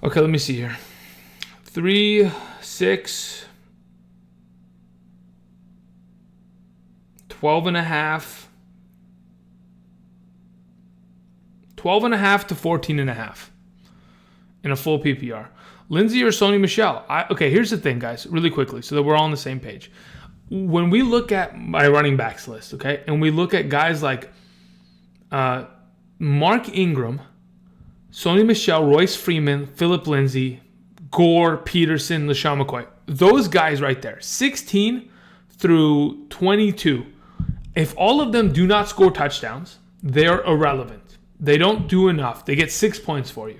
Okay, let me see here. 3, 6, 12.5... 12.5 to 14.5 in a full PPR. Lindsay or Sony Michel? Okay, here's the thing, guys, really quickly, so that we're all on the same page. When we look at my running backs list, okay, and we look at guys like Mark Ingram, Sony Michel, Royce Freeman, Phillip Lindsay, Gore, Peterson, LaShawn McCoy, those guys right there, 16 through 22, if all of them do not score touchdowns, they're irrelevant. They don't do enough. They get 6 points for you.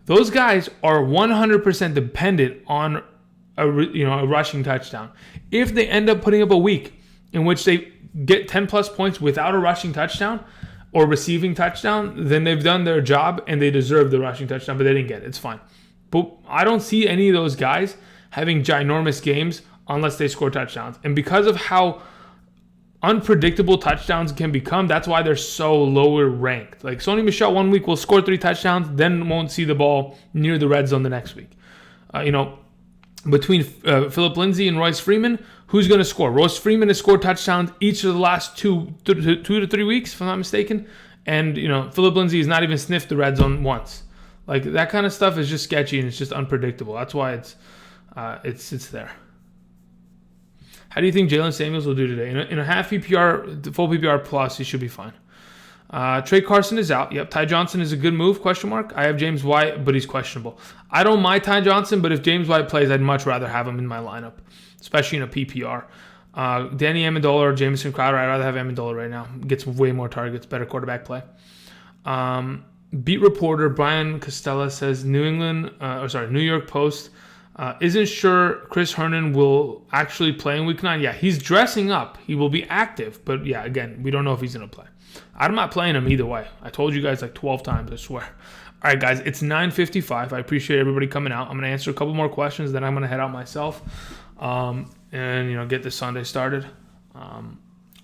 Those guys are 100% dependent on a rushing touchdown. If they end up putting up a week in which they get 10 plus points without a rushing touchdown or receiving touchdown, then they've done their job and they deserve the rushing touchdown, but they didn't get it. It's fine. But I don't see any of those guys having ginormous games unless they score touchdowns. And because of how unpredictable touchdowns can become, that's why they're so lower ranked. Like Sony Michel 1 week will score 3 touchdowns, then won't see the ball near the red zone the next week. Between Phillip Lindsay and Royce Freeman, who's going to score? Royce Freeman has scored touchdowns each of the last 2 to 3 weeks, if I'm not mistaken. And, Phillip Lindsay has not even sniffed the red zone once. Like, that kind of stuff is just sketchy and it's just unpredictable. That's why it's there. How do you think Jalen Samuels will do today? In a half PPR, full PPR plus, he should be fine. Trey Carson is out. Yep. Ty Johnson is a good move, ? I have James White, but he's questionable. I don't mind Ty Johnson, but if James White plays, I'd much rather have him in my lineup, especially in a PPR. Danny Amendola or Jamison Crowder, I'd rather have Amendola right now. Gets way more targets, better quarterback play. Beat reporter Brian Costella says New York Post isn't sure Chris Herndon will actually play in Week 9. Yeah, he's dressing up. He will be active, but yeah, again, we don't know if he's going to play. I'm not playing him either way. I told you guys like 12 times, I swear. All right, guys, it's 9:55. I appreciate everybody coming out. I'm going to answer a couple more questions, then I'm going to head out myself and get this Sunday started.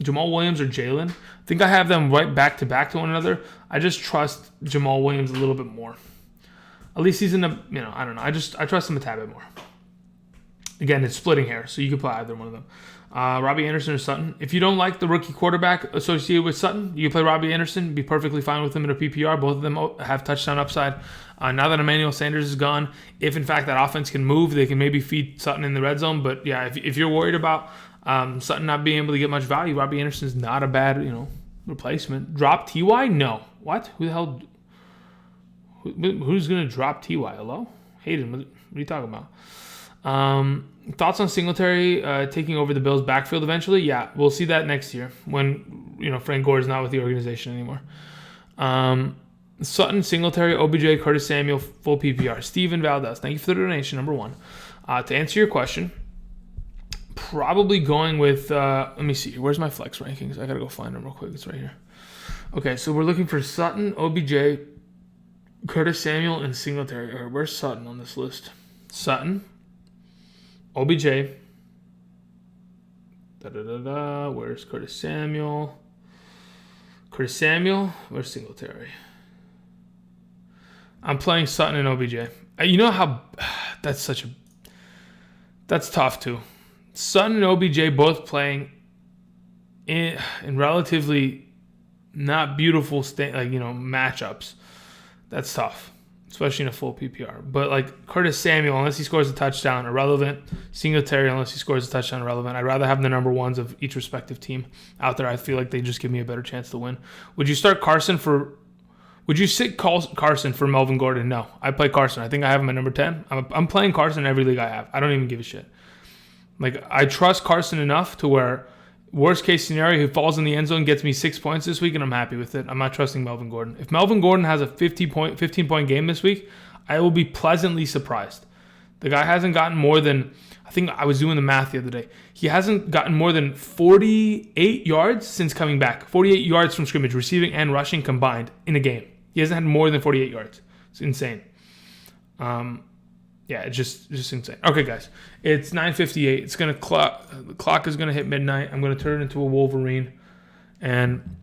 Jamal Williams or Jalen? I think I have them right back to one another. I just trust Jamal Williams a little bit more. At least he's in the, I don't know. I trust him a tad bit more. Again, it's splitting hairs, so you can play either one of them. Robbie Anderson or Sutton. If you don't like the rookie quarterback associated with Sutton, you can play Robbie Anderson. Be perfectly fine with him in a PPR. Both of them have touchdown upside. Now that Emmanuel Sanders is gone, if in fact that offense can move, they can maybe feed Sutton in the red zone. But yeah, if you're worried about Sutton not being able to get much value, Robbie Anderson is not a bad replacement. Drop T.Y.? No. What? Who the hell? Who's going to drop T.Y.? Hello? Hayden, what are you talking about? Thoughts on Singletary taking over the Bills' backfield eventually? Yeah, we'll see that next year when Frank Gore is not with the organization anymore. Sutton, Singletary, OBJ, Curtis Samuel, full PPR. Steven Valdez, thank you for the donation, number 1. To answer your question, probably going with, let me see, where's my flex rankings? I got to go find them real quick. It's right here. Okay, so we're looking for Sutton, OBJ, Curtis Samuel and Singletary. All right, where's Sutton on this list? Sutton, OBJ. Where's Curtis Samuel? Curtis Samuel. Where's Singletary? I'm playing Sutton and OBJ. You know how that's tough too. Sutton and OBJ both playing in relatively not beautiful matchups. That's tough, especially in a full PPR. But like Curtis Samuel, unless he scores a touchdown, irrelevant. Singletary, unless he scores a touchdown, irrelevant. I'd rather have the number ones of each respective team out there. I feel like they just give me a better chance to win. Would you sit Carson for Melvin Gordon? No, I play Carson. I think I have him at number 10. I'm playing Carson in every league I have. I don't even give a shit. Like, I trust Carson enough to where, worst case scenario, he falls in the end zone, gets me 6 points this week, and I'm happy with it. I'm not trusting Melvin Gordon. If Melvin Gordon has a 15-point game this week, I will be pleasantly surprised. The guy hasn't gotten more than, I think I was doing the math the other day, he hasn't gotten more than 48 yards since coming back. 48 yards from scrimmage, receiving and rushing combined in a game. He hasn't had more than 48 yards. It's insane. Yeah, it's just insane. Okay, guys, it's 9:58. It's gonna the clock is gonna hit midnight. I'm gonna turn it into a Wolverine, and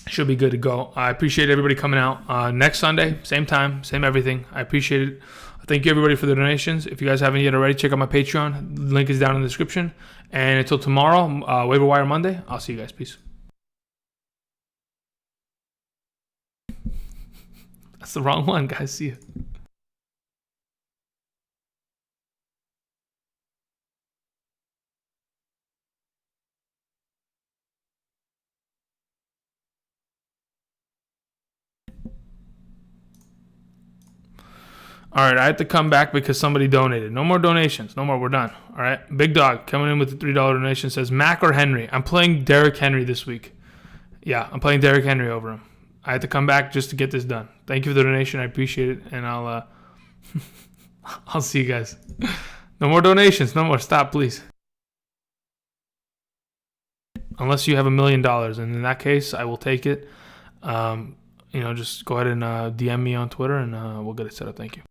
should be good to go. I appreciate everybody coming out. Next Sunday, same time, same everything. I appreciate it. Thank you everybody for the donations. If you guys haven't yet already, check out my Patreon. The link is down in the description. And until tomorrow, Waiver Wire Monday. I'll see you guys. Peace. That's the wrong one, guys. See you. All right, I have to come back because somebody donated. No more donations. No more. We're done. All right. Big Dog coming in with the $3 donation says, Mac or Henry? I'm playing Derrick Henry this week. Yeah, I'm playing Derrick Henry over him. I had to come back just to get this done. Thank you for the donation. I appreciate it. And I'll I'll see you guys. No more donations. No more. Stop, please. Unless you have $1 million. And in that case, I will take it. Just go ahead and DM me on Twitter and we'll get it set up. Thank you.